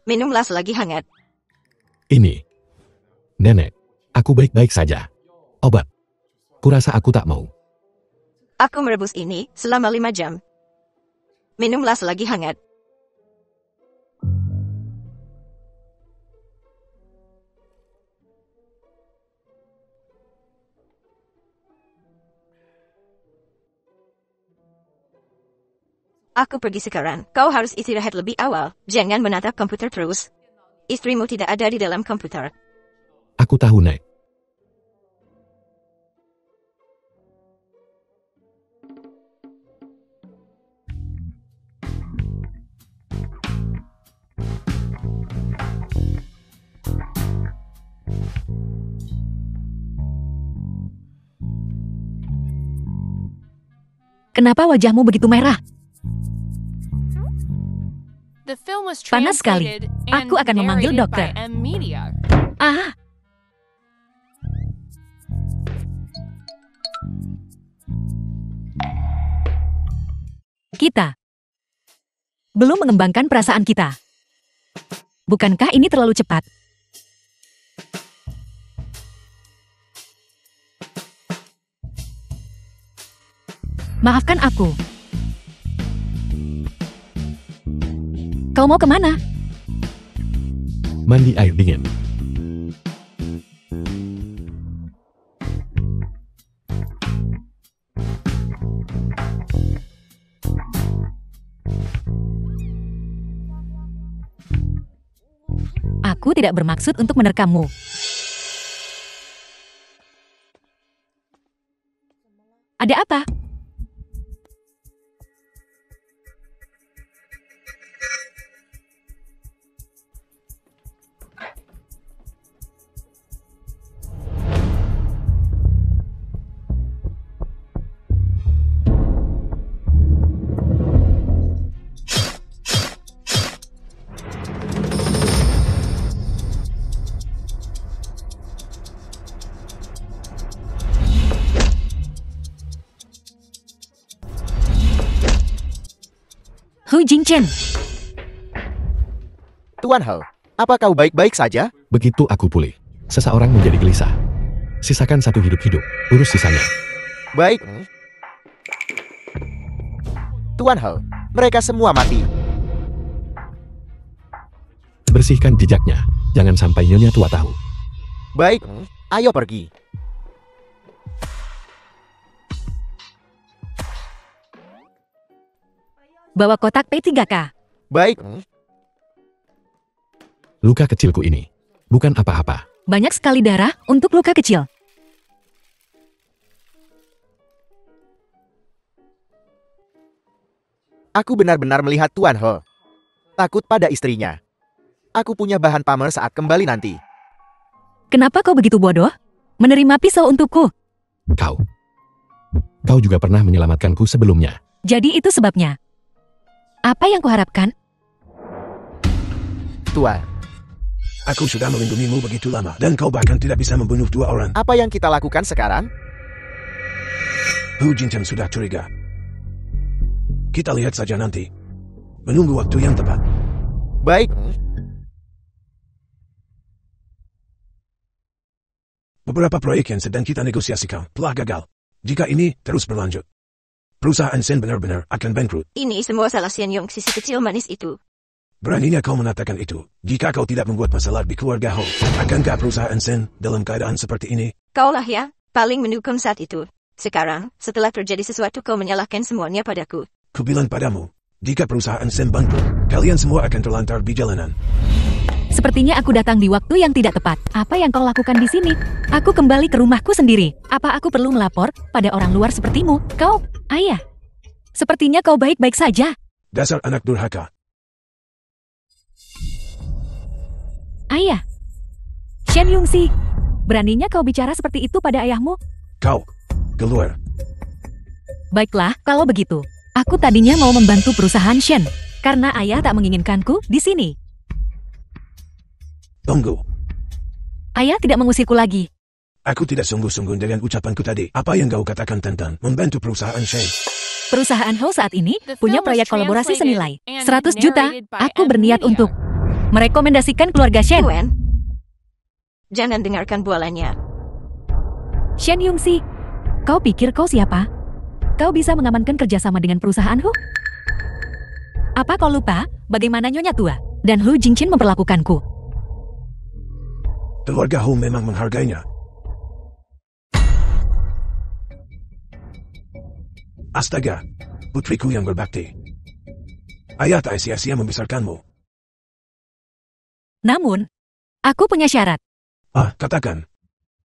S2: Minumlah selagi hangat.
S1: Ini. Nenek, aku baik-baik saja. Obat. Kurasa aku tak mau.
S2: Aku merebus ini selama 5 jam. Minumlah selagi hangat. Aku pergi sekarang. Kau harus istirahat lebih awal. Jangan menatap komputer terus. Istrimu tidak ada di dalam komputer.
S1: Aku tahu, Nek.
S3: Kenapa wajahmu begitu merah?
S6: The film was
S3: Panas sekali.
S6: translated
S3: Aku
S6: and
S3: akan memanggil
S6: narrated
S3: dokter.
S6: by M Media.
S3: Ah, kita belum mengembangkan perasaan kita. Bukankah ini terlalu cepat? Maafkan aku. Kau mau kemana?
S1: Mandi air dingin.
S3: Aku tidak bermaksud untuk menerkammu. Ada apa? Hu Jingchen,
S4: Tuan He, apa kau baik-baik saja?
S1: Begitu aku pulih, seseorang menjadi gelisah. Sisakan satu hidup-hidup, urus sisanya.
S4: Baik. Tuan He, mereka semua mati.
S1: Bersihkan jejaknya, jangan sampai Nyonya Tua tahu.
S4: Baik, ayo pergi.
S3: bawa kotak P3K.
S4: Baik,
S1: Luka kecilku ini, bukan apa-apa.
S3: Banyak sekali darah untuk luka kecil.
S4: aku benar-benar melihat Tuan He. Takut pada istrinya. Aku punya bahan pamer saat kembali nanti.
S3: Kenapa kau begitu bodoh? Menerima pisau untukku.
S1: Kau juga pernah menyelamatkanku sebelumnya.
S3: Jadi itu sebabnya. Apa yang kuharapkan?
S4: Tuan,
S5: Aku sudah melindungimu begitu lama, dan kau bahkan tidak bisa membunuh 2 orang.
S4: apa yang kita lakukan sekarang?
S5: Hu Jingchen sudah curiga. Kita lihat saja nanti. Menunggu waktu yang tepat.
S4: Baik,
S5: Beberapa proyek yang sedang kita negosiasikan telah gagal. Jika ini terus berlanjut, perusahaan Sen benar-benar akan bangkrut.
S2: Ini semua salah Shen Yong sisi kecil manis itu.
S5: Beraninya kau mengatakan itu. Jika kau tidak membuat masalah di keluarga Ho, akankah perusahaan Sen dalam keadaan seperti ini?
S2: Kaulah ya, paling mendukung saat itu. Sekarang, setelah terjadi sesuatu kau menyalahkan semuanya padaku.
S5: Kubilang padamu, jika perusahaan Sen bangkrut, kalian semua akan terlantar di jalanan.
S3: Sepertinya aku datang di waktu yang tidak tepat. Apa yang kau lakukan di sini? Aku kembali ke rumahku sendiri. Apa aku perlu melapor pada orang luar sepertimu? Kau, ayah. Sepertinya kau baik-baik saja.
S5: Dasar anak durhaka.
S3: Ayah. Shen Yongxi, beraninya kau bicara seperti itu pada ayahmu?
S5: Kau, keluar.
S3: Baiklah, kalau begitu. Aku tadinya mau membantu perusahaan Shen, karena ayah tak menginginkanku di sini.
S5: Tunggu.
S3: Ayah tidak mengusirku lagi.
S5: Aku tidak sungguh-sungguh dengan ucapanku tadi. Apa yang kau katakan tentang membantu perusahaan Shane?
S3: Perusahaan Ho saat ini
S6: The
S3: punya
S6: film was
S3: proyek kolaborasi
S6: translated
S3: senilai
S6: and
S3: 100 juta.
S6: narrated by
S3: Aku
S6: M.
S3: berniat
S6: Media.
S3: untuk merekomendasikan keluarga Shen.
S2: Tuan, jangan dengarkan bualannya.
S3: Shen Yungxi, kau pikir kau siapa? Kau bisa mengamankan kerjasama dengan perusahaan Hu? Apa kau lupa bagaimana Nyonya Tua dan Hu Jingqin memperlakukanku?
S5: Keluarga Ho memang menghargainya. Astaga, putriku yang berbakti. Ayah tak sia-sia membesarkanmu.
S3: Namun, aku punya syarat.
S5: Katakan.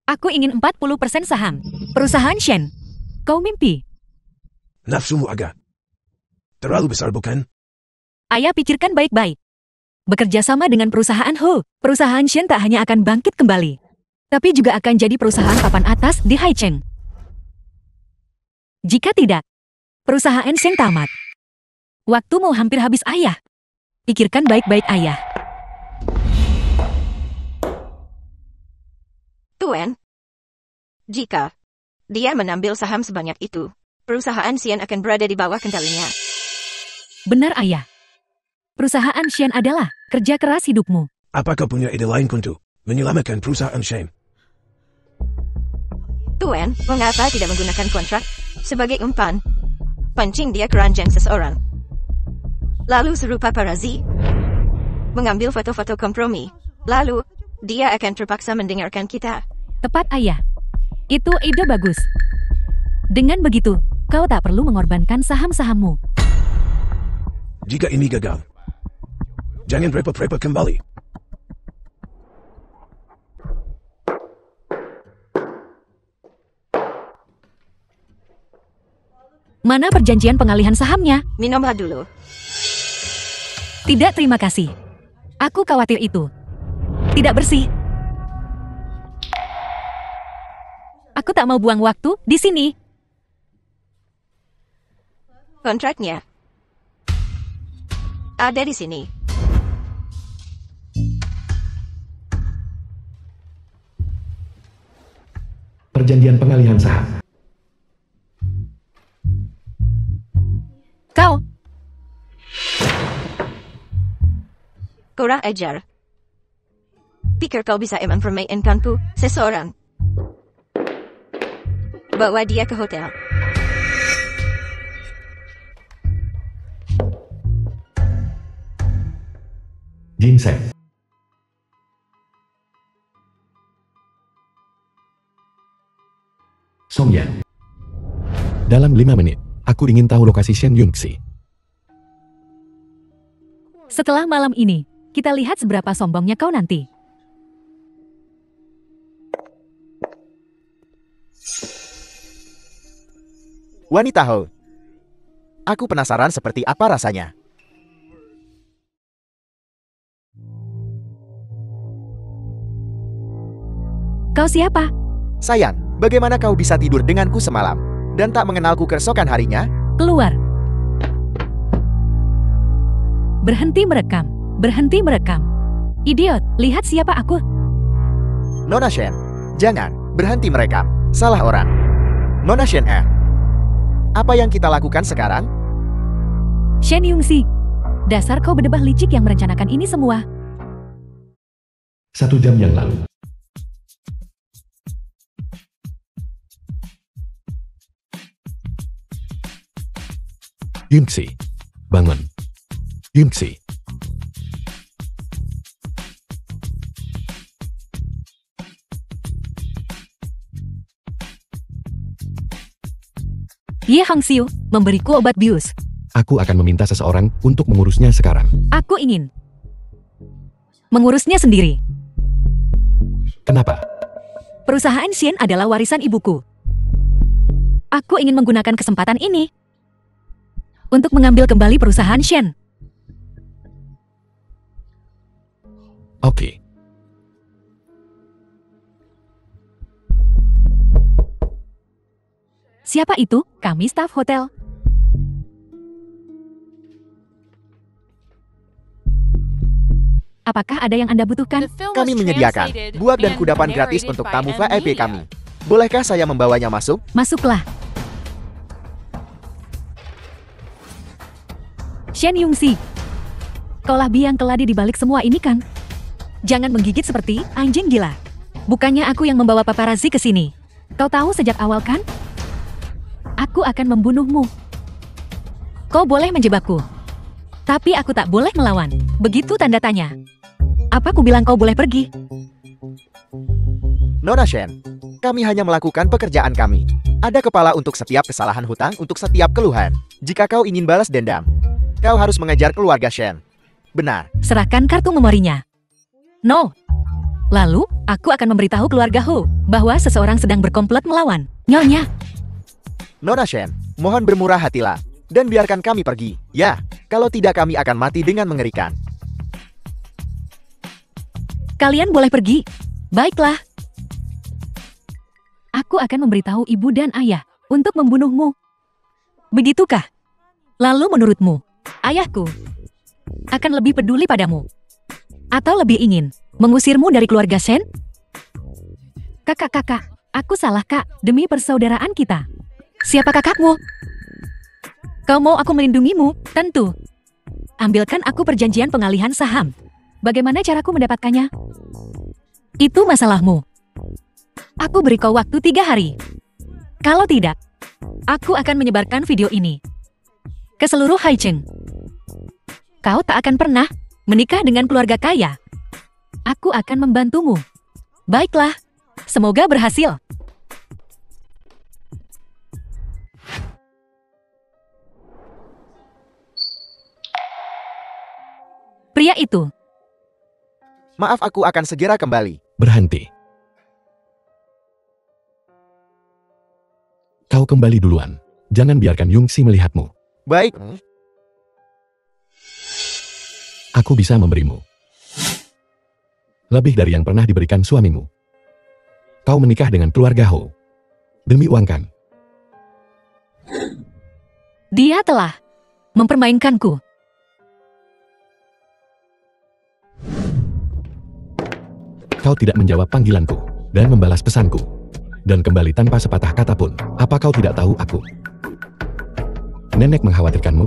S3: Aku ingin 40% saham perusahaan Shen. Kau mimpi?
S5: Nafsumu agak terlalu besar bukan?
S3: Ayah pikirkan baik-baik. Bekerja sama dengan perusahaan Hu, perusahaan Shen tak hanya akan bangkit kembali, tapi juga akan jadi perusahaan papan atas di Haicheng. Jika tidak, perusahaan Shen tamat. Waktumu hampir habis ayah. Pikirkan baik-baik ayah.
S2: Tuan, jika dia menambil saham sebanyak itu, perusahaan Shen akan berada di bawah kendalinya.
S3: Benar ayah. Perusahaan Shen adalah kerja keras hidupmu.
S5: Apakah punya ide lain untuk menyelamatkan perusahaan Shane?
S2: Tuan, mengapa tidak menggunakan kontrak sebagai umpan? Pancing dia keranjang seseorang. Lalu suruh paparazi mengambil foto-foto kompromi. Lalu, dia akan terpaksa mendengarkan kita.
S3: Tepat ayah. Itu ide bagus. Dengan begitu, kau tak perlu mengorbankan saham-sahammu.
S5: Jika ini gagal, jangan repot-repot kembali.
S3: Mana perjanjian pengalihan sahamnya?
S2: Minumlah dulu.
S3: Tidak, terima kasih. Aku khawatir itu tidak bersih. Aku tak mau buang waktu di sini.
S2: Kontraknya ada di sini.
S1: Perjanjian pengalihan saham.
S3: Kau,
S2: Kurang ajar. Pikir kau bisa menginformasikanku seseorang. Bawa dia ke hotel.
S1: Ginseng. Song Yan. Dalam 5 menit, aku ingin tahu lokasi Shen Yunxi.
S3: setelah malam ini, kita lihat seberapa sombongnya kau nanti.
S4: Wanita Ho. Aku penasaran seperti apa rasanya.
S3: Kau siapa?
S4: Sayang, bagaimana kau bisa tidur denganku semalam dan tak mengenalku keesokan harinya?
S3: Keluar. Berhenti merekam. Berhenti merekam. Idiot, lihat siapa aku.
S4: Nona Shen, jangan berhenti merekam. Salah orang. Nona Shen, apa yang kita lakukan sekarang?
S3: Shen Yungxi. Dasar kau berdebah licik yang merencanakan ini semua.
S1: 1 jam yang lalu. Yunxi, bangun. Yunxi.
S3: Ye Hangxiu, memberiku obat bius.
S1: Aku akan meminta seseorang untuk mengurusnya sekarang.
S3: Aku ingin mengurusnya sendiri.
S1: Kenapa?
S3: Perusahaan Shen adalah warisan ibuku. Aku ingin menggunakan kesempatan ini untuk mengambil kembali perusahaan Shen.
S1: Oke.
S3: Siapa itu? Kami staf hotel. Apakah ada yang Anda butuhkan?
S6: The film
S4: Kami
S6: was
S4: menyediakan
S6: translated
S4: buah dan
S6: and
S4: kudapan gratis
S6: narrated
S4: untuk
S6: by
S4: tamu
S6: M
S4: VIP
S6: Media.
S4: kami. Bolehkah saya membawanya masuk?
S3: Masuklah. Shen Yungxi. Kaulah biang keladi di balik semua ini kan? Jangan menggigit seperti anjing gila. Bukannya aku yang membawa paparazzi ke sini. Kau tahu sejak awal kan? Aku akan membunuhmu. Kau boleh menjebakku. Tapi aku tak boleh melawan. Begitu tanda tanya. Apa ku bilang kau boleh pergi?
S4: Nona Shen, kami hanya melakukan pekerjaan kami. Ada kepala untuk setiap kesalahan hutang, untuk setiap keluhan. Jika kau ingin balas dendam, kau harus mengejar keluarga Shen. Benar.
S3: Serahkan kartu memorinya. No. Lalu, aku akan memberitahu keluarga Ho bahwa seseorang sedang berkomplot melawan Nyonya.
S4: Nona Shen, mohon bermurah hatilah. Dan biarkan kami pergi. Ya, kalau tidak kami akan mati dengan mengerikan.
S3: Kalian boleh pergi. Baiklah. Aku akan memberitahu ibu dan ayah untuk membunuhmu. Begitukah? Lalu menurutmu, ayahku akan lebih peduli padamu? Atau lebih ingin mengusirmu dari keluarga Shen? Kakak, aku salah kak, demi persaudaraan kita. Siapa kakakmu? Kau mau aku melindungimu? Tentu. Ambilkan aku perjanjian pengalihan saham. Bagaimana caraku mendapatkannya? Itu masalahmu. Aku beri kau waktu 3 hari. Kalau tidak, aku akan menyebarkan video ini ke seluruh Haicheng. Kau tak akan pernah menikah dengan keluarga kaya. Aku akan membantumu. Baiklah, semoga berhasil. Pria itu.
S4: Maaf, aku akan segera kembali.
S1: Berhenti. Kau kembali duluan. Jangan biarkan Yungxi melihatmu.
S4: Baik.
S1: Aku bisa memberimu lebih dari yang pernah diberikan suamimu. Kau menikah dengan keluarga Ho. Demi uang kan?
S3: Dia telah mempermainkanku.
S1: Kau tidak menjawab panggilanku dan membalas pesanku. Dan kembali tanpa sepatah kata pun. Apa kau tidak tahu aku? Nenek mengkhawatirkanmu?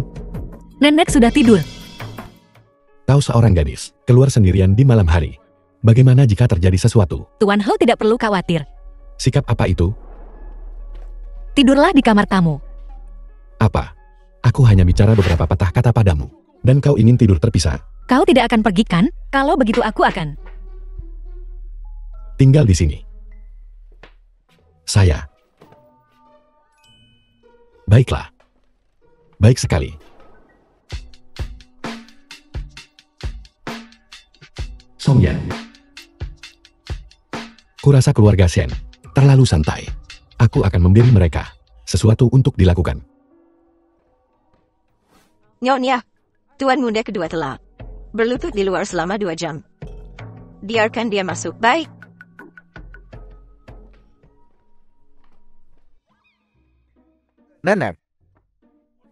S3: Nenek sudah tidur.
S1: Kau seorang gadis, keluar sendirian di malam hari. Bagaimana jika terjadi sesuatu?
S3: Tuan Ho tidak perlu khawatir.
S1: Sikap apa itu?
S3: Tidurlah di kamar tamu.
S1: Apa? Aku hanya bicara beberapa patah kata padamu. Dan kau ingin tidur terpisah?
S3: Kau tidak akan pergi kan? Kalau begitu aku akan
S1: Tinggal di sini. Saya. Baiklah. Baik sekali. Song Yan. Kurasa keluarga Shen terlalu santai. Aku akan memberi mereka sesuatu untuk dilakukan.
S2: Nyonya, Tuan Muda kedua telah berlutut di luar selama 2 jam. Biarkan dia masuk. Baik.
S4: Nenek,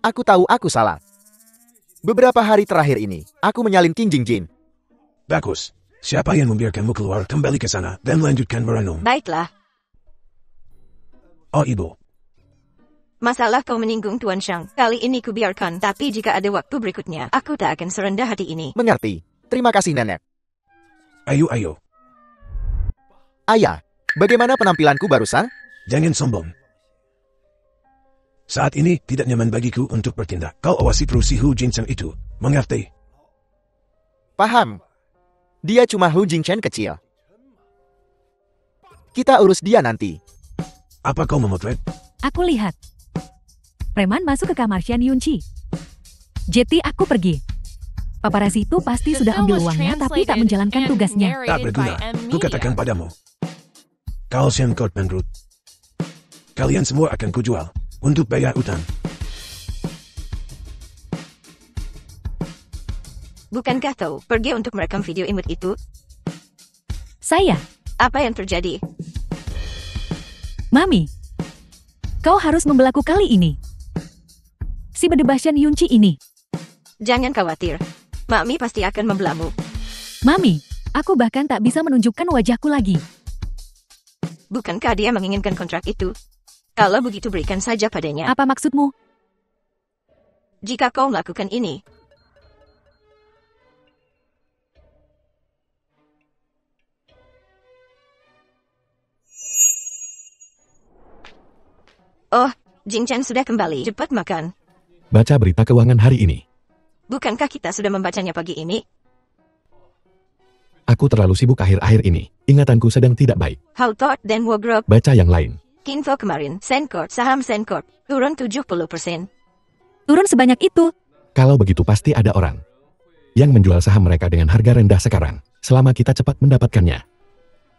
S4: aku tahu aku salah. Beberapa hari terakhir ini, aku menyalin King Jingjin.
S5: Bagus. Siapa yang membiarkanmu keluar? Kembali ke sana dan lanjutkan merenung.
S2: Baiklah.
S5: Oh ibu.
S2: Masalah kau menyinggung Tuan Shang. Kali ini ku biarkan, tapi jika ada waktu berikutnya, aku tak akan serendah hati ini.
S4: Mengerti. Terima kasih, Nenek.
S5: Ayo.
S4: Ayah, bagaimana penampilanku barusan?
S5: Jangan sombong. Saat ini tidak nyaman bagiku untuk bertindak. Kau awasi terus si Hu Jinseng itu. Mengerti?
S4: Paham. Dia cuma Hu Jingchen kecil. Kita urus dia nanti.
S5: Apa kau memotret?
S3: Aku lihat. Preman masuk ke kamar Shen Yunqi. Jeti, aku pergi. Paparazzi itu pasti
S6: The
S3: sudah
S6: film
S3: ambil
S6: was
S3: uangnya tapi tak
S6: translated
S3: menjalankan
S6: and
S3: tugasnya.
S6: narrated
S5: Tak berguna.
S6: by M
S5: Ku katakan
S6: Media.
S5: padamu. Kau Shen Kot Penrut. Kalian semua akan kujual. Untuk bayar utang.
S2: Bukankah kau pergi untuk merekam video imut itu?
S3: Saya,
S2: Apa yang terjadi?
S3: Mami. Kau harus membelaku kali ini. Si bedebah Shen Yunqi ini.
S2: Jangan khawatir. Mami pasti akan membelamu.
S3: Mami, aku bahkan tak bisa menunjukkan wajahku lagi.
S2: Bukankah dia menginginkan kontrak itu? Kalau begitu berikan saja padanya.
S3: Apa maksudmu?
S2: Jika kau melakukan ini, oh, Jing Chen sudah kembali. Cepat makan.
S1: Baca berita keuangan hari ini.
S2: Bukankah kita sudah membacanya pagi ini?
S1: Aku terlalu sibuk akhir-akhir ini. Ingatanku sedang tidak baik.
S2: Hal Tot dan Wardrobe.
S1: Baca yang lain.
S2: Info kemarin, Sencorp, saham Sencorp, turun 70%.
S3: Turun sebanyak itu.
S1: Kalau begitu pasti ada orang yang menjual saham mereka dengan harga rendah sekarang, selama kita cepat mendapatkannya.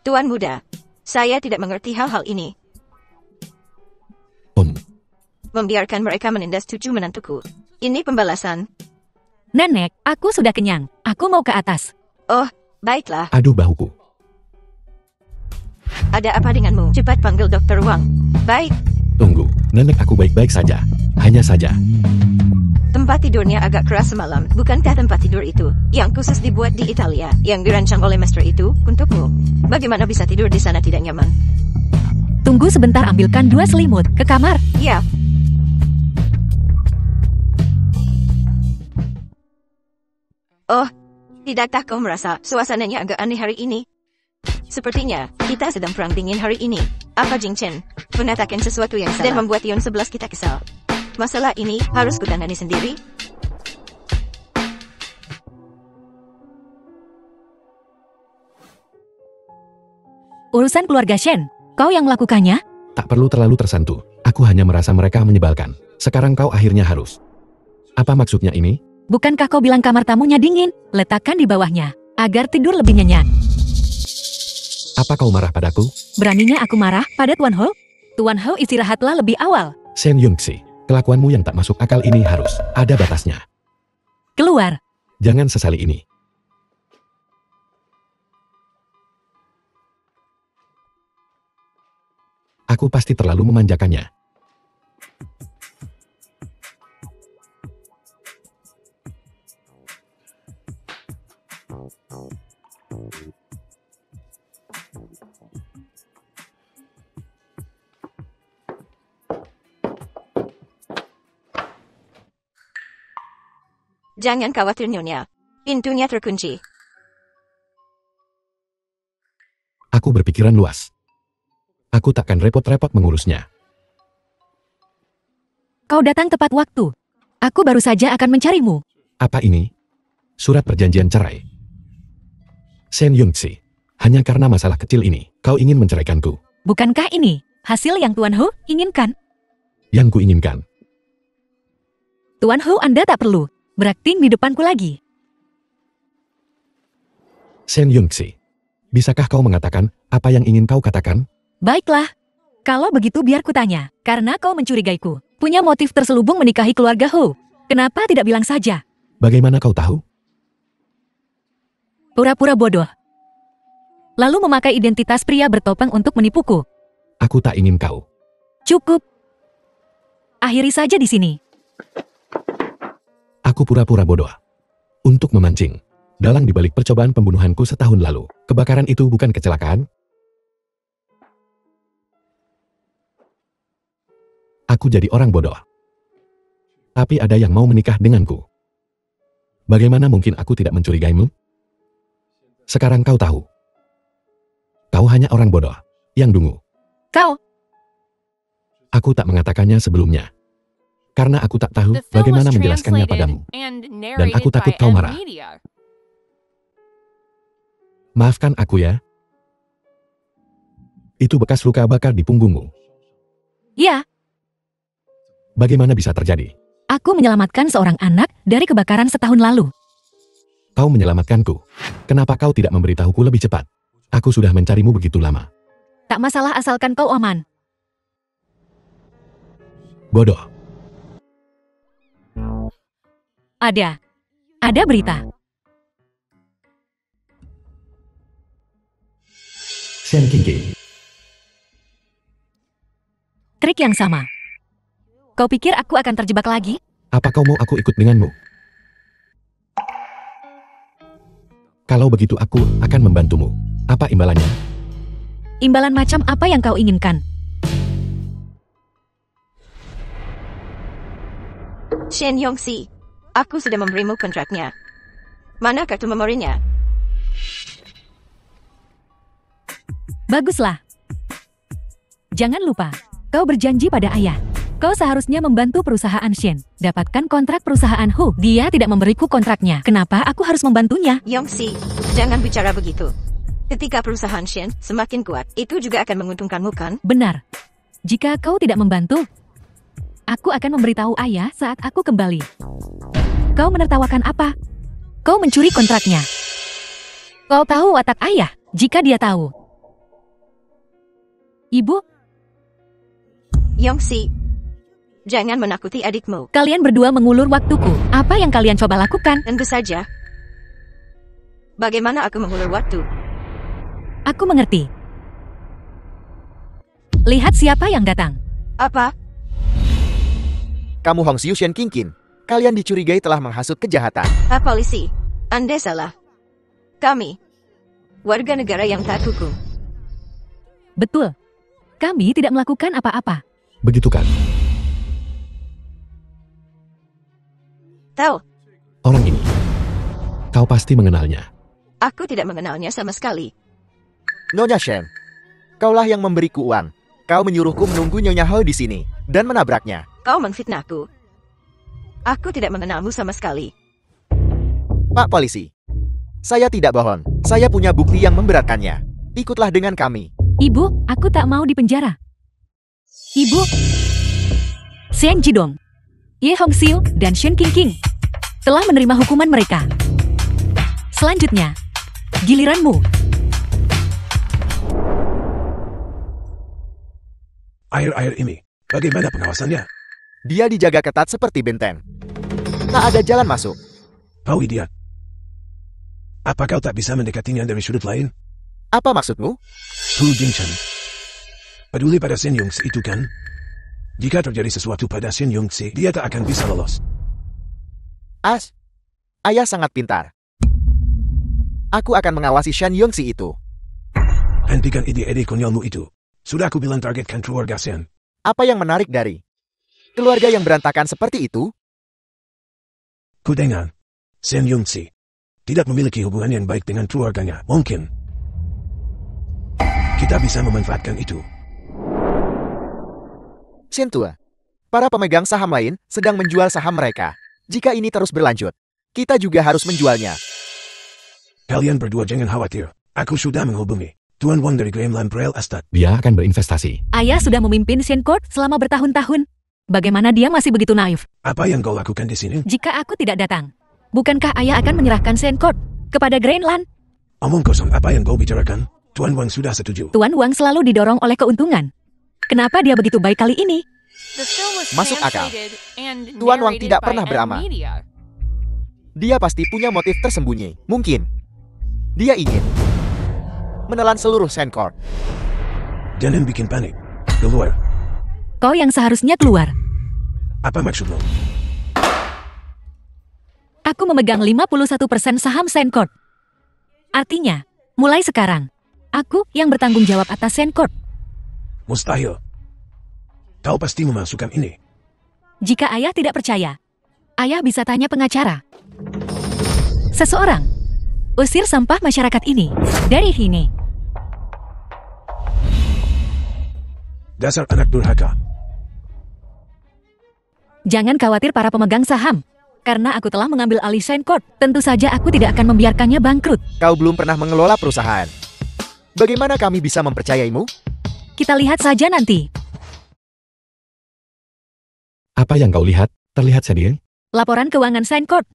S2: Tuan muda, saya tidak mengerti hal-hal ini. Membiarkan mereka menindas cucu menantuku. Ini pembalasan.
S3: Nenek, aku sudah kenyang. Aku mau ke atas.
S2: Oh, baiklah.
S1: Aduh bahuku.
S2: Ada apa denganmu? Cepat panggil Dr. Wang. Baik.
S1: Tunggu, nenek aku baik-baik saja. Hanya saja.
S2: Tempat tidurnya agak keras semalam. Bukankah tempat tidur itu yang khusus dibuat di Italia, yang dirancang oleh master itu untukmu? Bagaimana bisa tidur di sana tidak nyaman?
S3: Tunggu sebentar, ambilkan 2 selimut. Ke kamar.
S2: Ya. Oh, tidakkah kau merasa suasananya agak aneh hari ini? Sepertinya kita sedang perang dingin hari ini. Apa Jing Chen mengatakan sesuatu yang salah dan membuat Yon 11 kita kesal? Masalah ini harus kutangani sendiri.
S3: Urusan keluarga Shen, kau yang melakukannya?
S1: Tak perlu terlalu tersentuh. Aku hanya merasa mereka menyebalkan. Sekarang kau akhirnya harus. Apa maksudnya ini?
S3: Bukankah kau bilang kamar tamunya dingin? Letakkan di bawahnya, agar tidur lebih nyenyak.
S1: Apa kau marah padaku?
S3: Beraninya aku marah pada Tuan Ho? Tuan Ho istirahatlah lebih awal.
S1: Shen Yongxi, kelakuanmu yang tak masuk akal ini harus ada batasnya.
S3: Keluar.
S1: Jangan sesali ini. Aku pasti terlalu memanjakannya.
S2: Jangan khawatir Nyonya. Pintunya terkunci.
S1: Aku berpikiran luas. Aku takkan repot-repot mengurusnya.
S3: Kau datang tepat waktu. Aku baru saja akan mencarimu.
S1: Apa ini? Surat perjanjian cerai. Shen Yongxi, hanya karena masalah kecil ini, kau ingin menceraikanku.
S3: Bukankah ini hasil yang Tuan Ho inginkan?
S1: Yang kuinginkan.
S3: Tuan Ho, Anda tak perlu berakting di depanku lagi.
S1: Shen Yongxi, bisakah kau mengatakan apa yang ingin kau katakan?
S3: Baiklah. Kalau begitu biar kutanya. Karena kau mencurigaiku, punya motif terselubung menikahi keluarga Ho. Kenapa tidak bilang saja?
S1: Bagaimana kau tahu?
S3: Pura-pura bodoh. Lalu memakai identitas pria bertopeng untuk menipuku.
S1: Aku tak ingin kau.
S3: Cukup. Akhiri saja di sini.
S1: Aku pura-pura bodoh. Untuk memancing. Dalang dibalik percobaan pembunuhanku setahun lalu. Kebakaran itu bukan kecelakaan? Aku jadi orang bodoh. Tapi ada yang mau menikah denganku. Bagaimana mungkin aku tidak mencurigaimu? Sekarang kau tahu. Kau hanya orang bodoh, yang dungu.
S3: Kau.
S1: Aku tak mengatakannya sebelumnya. Karena aku tak tahu
S6: The film was
S1: bagaimana menjelaskannya
S6: translated
S1: padamu.
S6: and
S1: Dan
S6: narrated
S1: aku takut
S6: by
S1: kau
S6: M
S1: marah.
S6: Media.
S1: Maafkan aku ya. Itu bekas luka bakar di punggungmu.
S3: Ya,
S1: Bagaimana bisa terjadi?
S3: aku menyelamatkan seorang anak dari kebakaran setahun lalu.
S1: Kau menyelamatkanku. Kenapa kau tidak memberitahuku lebih cepat? Aku sudah mencarimu begitu lama.
S3: Tak masalah asalkan kau aman.
S1: Bodoh.
S3: Ada berita.
S1: Shen Qingqi.
S3: Trik yang sama. Kau pikir aku akan terjebak lagi?
S1: Apa kau mau aku ikut denganmu? Kalau begitu aku akan membantumu. Apa imbalannya?
S3: Imbalan macam apa yang kau inginkan?
S2: Shen Yongxi, aku sudah memberimu kontraknya. Mana kartu memorinya?
S3: Baguslah. Jangan lupa, kau berjanji pada ayah. Kau seharusnya membantu perusahaan Shen. Dapatkan kontrak perusahaan Hu. Dia tidak memberiku kontraknya. Kenapa aku harus membantunya?
S2: Yongxi, jangan bicara begitu. Ketika perusahaan Shen semakin kuat, itu juga akan menguntungkanmu kan?
S3: Benar. Jika kau tidak membantu, aku akan memberitahu ayah saat aku kembali. Kau menertawakan apa? Kau mencuri kontraknya. Kau tahu watak ayah jika dia tahu. Ibu,
S2: Yongxi, jangan menakuti adikmu.
S3: kalian berdua mengulur waktuku. Apa yang kalian coba lakukan?
S2: Tentu saja. Bagaimana aku mengulur waktu?
S3: Aku mengerti. Lihat siapa yang datang.
S2: Apa?
S4: Kamu Hong Xiu Shen Qingqin. Kalian dicurigai telah menghasut kejahatan.
S2: Pak polisi, Anda salah. Kami, warga negara yang taat hukum.
S3: Betul. Kami tidak melakukan apa-apa.
S1: Begitu kan?
S2: Tahu,
S1: Orang ini. Kau pasti mengenalnya.
S2: aku tidak mengenalnya sama sekali.
S4: Nyonya Shen, kaulah yang memberiku uang. Kau menyuruhku menunggu Nyonya He di sini dan menabraknya.
S2: Kau memfitnahku. Aku tidak mengenalmu sama sekali.
S4: Pak polisi, saya tidak bohong. Saya punya bukti yang memberatkannya. Ikutlah dengan kami.
S3: Ibu, aku tak mau dipenjara. Ibu, Shen Jidong, Ye Hongxiu, dan Shen Qingqing telah menerima hukuman mereka. Selanjutnya, giliranmu.
S5: Air-air ini, bagaimana pengawasannya?
S4: Dia dijaga ketat seperti benteng. Tak ada jalan masuk.
S5: Kau idiot. Apa kau tak bisa mendekatinya dari sudut lain?
S4: Apa maksudmu?
S5: Hu Jingshan. Peduli pada Shen Yongxi itu kan? Jika terjadi sesuatu pada Shen Yongxi, dia tak akan bisa lolos.
S4: Ayah sangat pintar. Aku akan mengawasi Shen Yongxi itu.
S5: Hentikan ide-ide konyolmu itu. Sudah aku bilang targetkan keluarga Shen.
S4: Apa yang menarik dari keluarga yang berantakan seperti itu?
S5: Ku dengar, Shen Yongxi tidak memiliki hubungan yang baik dengan keluarganya. Mungkin kita bisa memanfaatkan itu.
S4: Shen Tua, para pemegang saham lain sedang menjual saham mereka. Jika ini terus berlanjut, kita juga harus menjualnya.
S5: Kalian berdua jangan khawatir. Aku sudah menghubungi Tuan Wang dari Graham Lamprell Estate.
S1: Dia akan berinvestasi.
S3: Ayah sudah memimpin Shen Court selama bertahun-tahun. Bagaimana dia masih begitu naif?
S5: Apa yang kau lakukan di sini?
S3: Jika aku tidak datang, bukankah ayah akan menyerahkan Shen Court kepada Greenland?
S5: Omong kosong apa yang kau bicarakan? Tuan Wang sudah setuju.
S3: Tuan Wang selalu didorong oleh keuntungan. Kenapa dia begitu baik kali ini?
S6: The film was
S4: Masuk akal.
S6: translated and
S4: Tuan Wang
S6: narrated
S4: tidak
S6: by
S4: pernah
S6: Ed
S4: beramal.
S6: Media.
S4: Dia pasti punya motif tersembunyi. Mungkin dia ingin menelan seluruh Senkor.
S5: Jangan bikin panik. Keluar.
S3: Kau yang seharusnya keluar.
S5: Apa maksudmu?
S3: Aku memegang 51% saham Shen Court. Artinya, mulai sekarang, aku yang bertanggung jawab atas Shen Court.
S5: Mustahil. Kau pasti memasukkan ini.
S3: Jika ayah tidak percaya, ayah bisa tanya pengacara. Seseorang, usir sampah masyarakat ini dari sini.
S5: Dasar anak durhaka.
S3: Jangan khawatir para pemegang saham. Karena aku telah mengambil alih Shen Court, tentu saja aku tidak akan membiarkannya bangkrut.
S4: Kau belum pernah mengelola perusahaan. Bagaimana kami bisa mempercayaimu?
S3: Kita lihat saja nanti.
S1: Apa yang kau lihat? Terlihat sedih?
S3: Laporan keuangan Shen Court.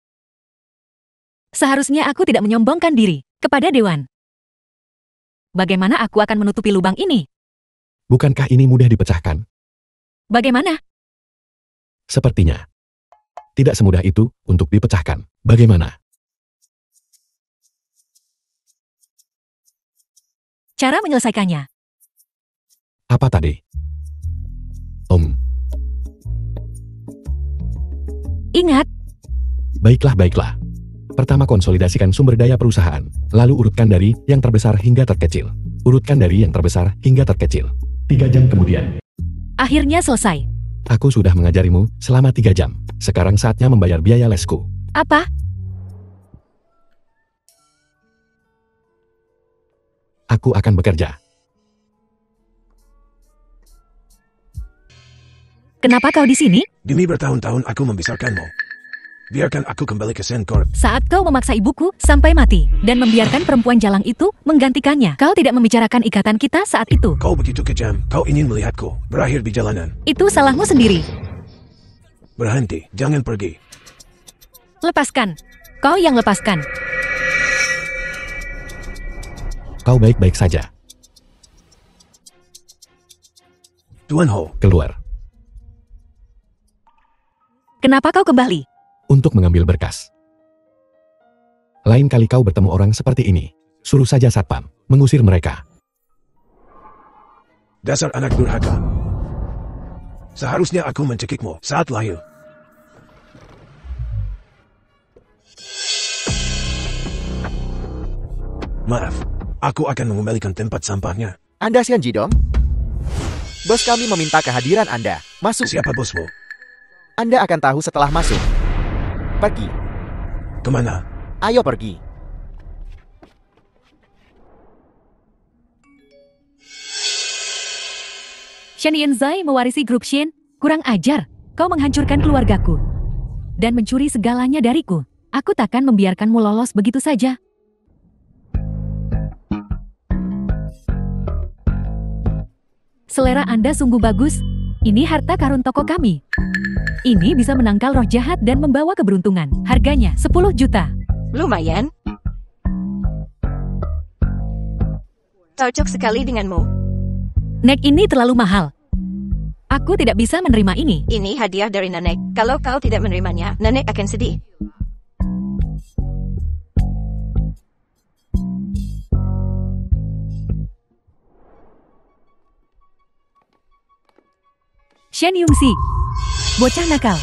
S3: Seharusnya aku tidak menyombongkan diri kepada Dewan. Bagaimana aku akan menutupi lubang ini?
S1: Bukankah ini mudah dipecahkan?
S3: Bagaimana?
S1: Sepertinya. Tidak semudah itu untuk dipecahkan. Bagaimana?
S3: Cara menyelesaikannya.
S1: Apa tadi?
S3: Ingat,
S1: Baiklah, baiklah. Pertama, konsolidasikan sumber daya perusahaan, lalu urutkan dari yang terbesar hingga terkecil. Urutkan dari yang terbesar hingga terkecil. 3 jam kemudian.
S3: Akhirnya selesai.
S1: Aku sudah mengajarimu selama 3 jam. Sekarang saatnya membayar biaya lesku.
S3: Apa?
S1: Aku akan bekerja.
S3: Kenapa kau di sini?
S5: Demi bertahun-tahun aku membesarkanmu. Biarkan aku kembali ke Sencorp.
S3: Saat kau memaksa ibuku sampai mati dan membiarkan perempuan jalang itu menggantikannya, kau tidak membicarakan ikatan kita saat itu.
S5: Kau begitu kejam, kau ingin melihatku berakhir di jalanan.
S3: Itu salahmu sendiri.
S5: Berhenti, jangan pergi.
S3: Lepaskan. Kau yang lepaskan.
S1: Kau baik-baik saja.
S5: Tuan Ho,
S1: Keluar.
S3: Kenapa kau kembali?
S1: Untuk mengambil berkas. Lain kali kau bertemu orang seperti ini, suruh saja satpam mengusir mereka.
S5: dasar anak durhaka. Seharusnya aku mencekikmu saat lahir. Maaf, aku akan mengembalikan tempat sampahnya.
S4: Anda Xian Jidong? Bos kami meminta kehadiran Anda. Masuk.
S5: Siapa bosmu?
S4: Anda akan tahu setelah masuk. Pergi.
S5: Kemana?
S4: Ayo pergi.
S3: Shen Yenzai mewarisi grup Shen. Kurang ajar. Kau menghancurkan keluargaku. Dan mencuri segalanya dariku. Aku takkan membiarkanmu lolos begitu saja. Selera Anda sungguh bagus. Ini harta karun toko kami. Ini bisa menangkal roh jahat dan membawa keberuntungan. Harganya 10 juta.
S2: Lumayan. Cocok sekali denganmu.
S3: Nek ini terlalu mahal. Aku tidak bisa menerima ini.
S2: Ini hadiah dari nenek. Kalau kau tidak menerimanya, nenek akan sedih.
S3: Shen Yungxi, bocah nakal.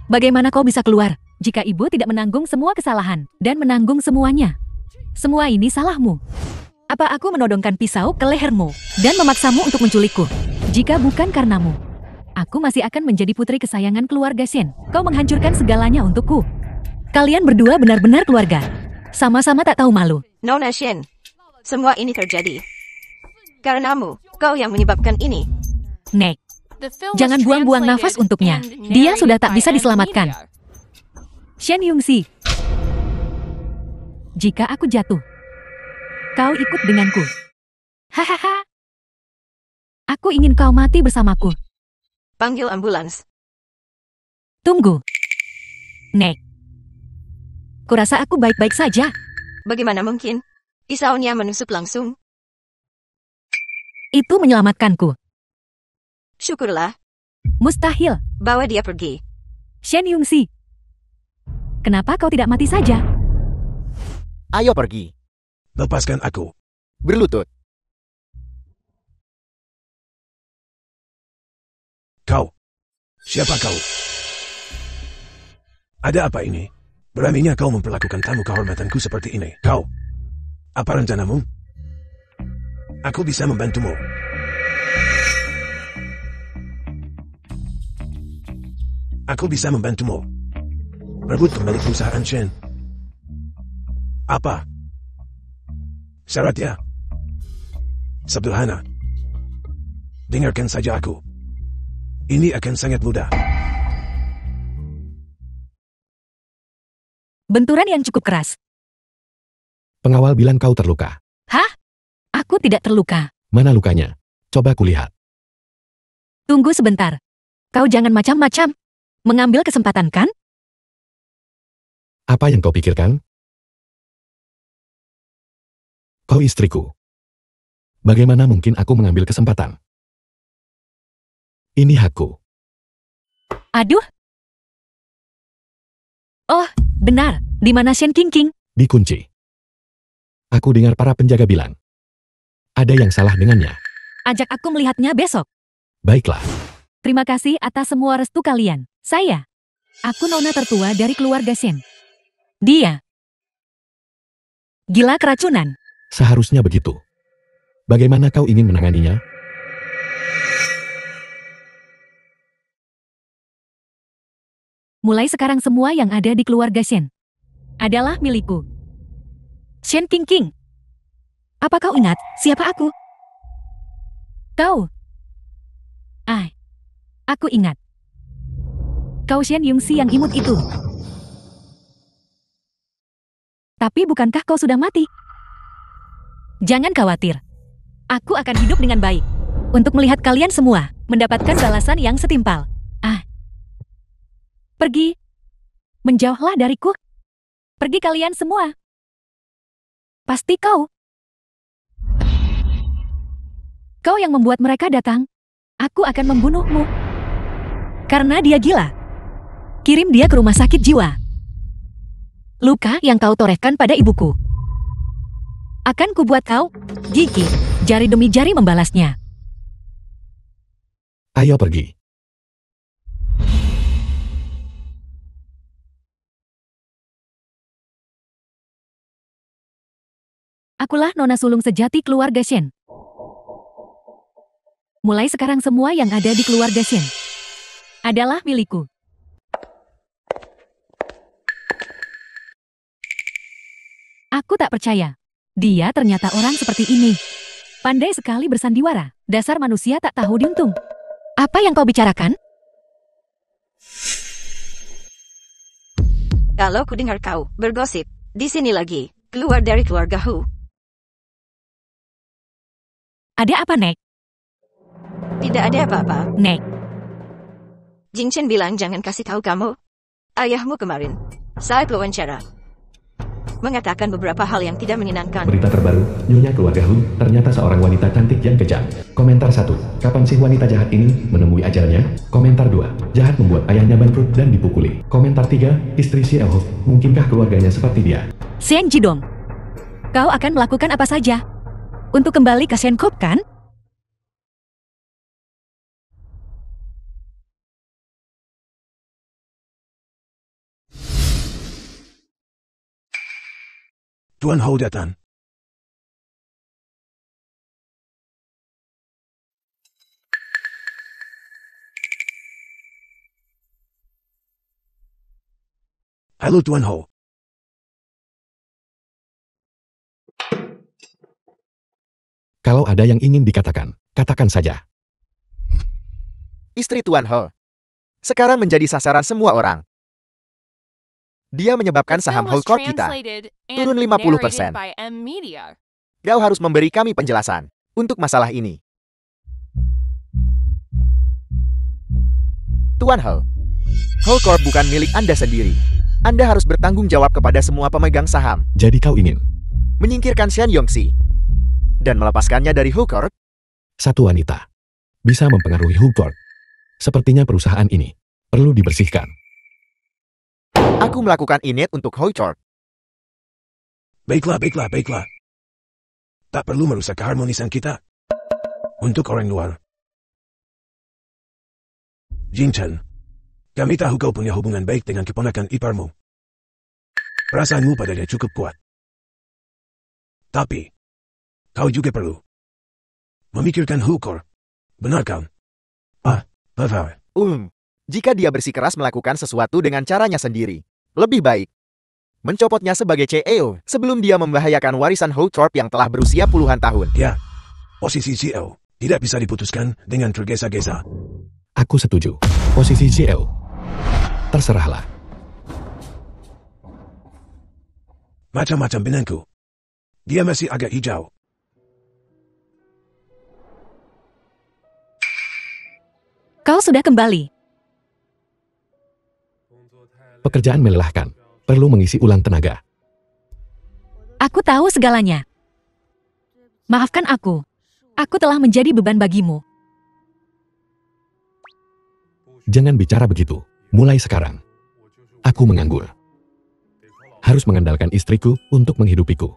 S3: Bagaimana kau bisa keluar jika ibu tidak menanggung semua kesalahan dan menanggung semuanya? Semua ini salahmu. Apa aku menodongkan pisau ke lehermu dan memaksamu untuk menculikku? Jika bukan karenamu, aku masih akan menjadi putri kesayangan keluarga Shen. Kau menghancurkan segalanya untukku. Kalian berdua benar-benar keluarga. Sama-sama tak tahu malu.
S2: Nona Shen, semua ini terjadi karenamu. Kau yang menyebabkan ini.
S3: Nek,
S6: The film
S3: jangan
S6: was
S3: buang-buang nafas
S6: translated
S3: untuknya.
S6: and
S3: Dia sudah tak
S6: narrated
S3: bisa
S6: by
S3: diselamatkan.
S6: Media.
S3: Shen Yungxi. Jika aku jatuh, kau ikut denganku. Hahaha. Aku ingin kau mati bersamaku.
S2: Panggil ambulans.
S3: Tunggu. Nek. Kurasa aku baik-baik saja.
S2: Bagaimana mungkin? Pisaunya menusuk langsung.
S3: Itu menyelamatkanku.
S2: Syukurlah.
S3: Mustahil.
S2: Bawa dia pergi.
S3: Shen Yungxi. Kenapa kau tidak mati saja?
S4: Ayo pergi.
S5: Lepaskan aku.
S4: Berlutut.
S5: Kau. Siapa kau? Ada apa ini? Beraninya kau memperlakukan tamu kehormatanku seperti ini. Kau. Apa rencanamu? Aku bisa membantumu. Aku bisa membantumu. Rebut kembali perusahaan Shen. Apa? Syaratnya? Sederhana. Dengarkan saja aku. Ini akan sangat mudah.
S3: Benturan yang cukup keras.
S1: Pengawal bilang kau terluka.
S3: Hah? Aku tidak terluka.
S1: Mana lukanya? Coba kulihat.
S3: Tunggu sebentar. Kau jangan macam-macam. Mengambil kesempatan kan?
S1: Apa yang kau pikirkan? Kau istriku. Bagaimana mungkin aku mengambil kesempatan? Ini hakku.
S3: Aduh. Oh, benar. Di mana Shen Qingqing?
S1: Dikunci. Aku dengar para penjaga bilang. Ada yang salah dengannya.
S3: Ajak aku melihatnya besok.
S1: Baiklah.
S3: Terima kasih atas semua restu kalian. Aku nona tertua dari keluarga Shen. Dia gila keracunan.
S1: Seharusnya begitu. Bagaimana kau ingin menanganinya?
S3: Mulai sekarang semua yang ada di keluarga Shen adalah milikku. Shen Qingqing. Apa kau ingat siapa aku? Kau. Aku ingat. Kau Shen Yungxi yang imut itu. Tapi bukankah kau sudah mati? Jangan khawatir. Aku akan hidup dengan baik. Untuk melihat kalian semua mendapatkan balasan yang setimpal. Pergi. Menjauhlah dariku. Pergi kalian semua. Pasti kau. Kau yang membuat mereka datang. Aku akan membunuhmu. Karena dia gila. Kirim dia ke rumah sakit jiwa. Luka yang kau torehkan pada ibuku akan kubuat kau gigit jari demi jari membalasnya.
S1: Ayo pergi.
S3: Akulah nona sulung sejati keluarga Shen. Mulai sekarang semua yang ada di keluarga Shen adalah milikku. Aku tak percaya. Dia ternyata orang seperti ini. Pandai sekali bersandiwara. Dasar manusia tak tahu diuntung. Apa yang kau bicarakan?
S2: Kalau ku dengar kau bergosip di sini lagi, keluar dari keluarga Hu.
S3: Ada apa, Nek?
S2: Tidak ada apa-apa.
S3: Nek,
S2: Jing Chen bilang jangan kasih tahu kamu. Ayahmu kemarin, saat wawancara, mengatakan beberapa hal yang tidak menyenangkan.
S1: Berita terbaru, Nyonya keluarga Hu ternyata seorang wanita cantik yang kejam. Komentar 1. Kapan sih wanita jahat ini menemui ajalnya? Komentar 2. Jahat membuat ayahnya bangkrut dan dipukuli. Komentar 3. Istri si Elhof, mungkinkah keluarganya seperti dia?
S3: Shen Jidong. Kau akan melakukan apa saja untuk kembali ke Shenkop, kan?
S5: Tuan Hou datang. Halo Tuan Hou.
S1: Kalau ada yang ingin dikatakan, katakan saja.
S4: Istri Tuan He sekarang menjadi sasaran semua orang. Dia menyebabkan
S6: The
S4: saham
S6: film was
S4: Whole Corp kita
S6: translated and
S4: turun 50%.
S6: narrated by M Media.
S4: Kau harus memberi kami penjelasan untuk masalah ini. Tuan He, Whole Corp bukan milik Anda sendiri. Anda harus bertanggung jawab kepada semua pemegang saham,
S1: Jadi kau ingin
S4: menyingkirkan Shen Yongxi, dan melepaskannya dari Whole Corp.
S1: satu wanita bisa mempengaruhi Hu Corp. Sepertinya perusahaan ini perlu dibersihkan.
S4: Aku melakukan ini untuk Whole Corp.
S5: Baiklah. Tak perlu merusak keharmonisan kita. Untuk orang luar. Jing Chen, kami tahu kau punya hubungan baik dengan keponakan iparmu. Perasaanmu padanya cukup kuat. Tapi, kau juga perlu memikirkan Whole Corp. Benar kan?
S4: Jika dia bersikeras melakukan sesuatu dengan caranya sendiri, lebih baik mencopotnya sebagai CEO sebelum dia membahayakan warisan Whole Corp yang telah berusia puluhan tahun.
S5: Ya, posisi CEO tidak bisa diputuskan dengan tergesa-gesa.
S1: Aku setuju. Posisi GL. Terserahlah.
S5: Macam-macam benangku. Dia masih agak hijau.
S3: Kau sudah kembali.
S1: Pekerjaan melelahkan. Perlu mengisi ulang tenaga.
S3: Aku tahu segalanya. Maafkan aku. Aku telah menjadi beban bagimu.
S1: Jangan bicara begitu. Mulai sekarang, aku menganggur. Harus mengandalkan istriku untuk menghidupiku.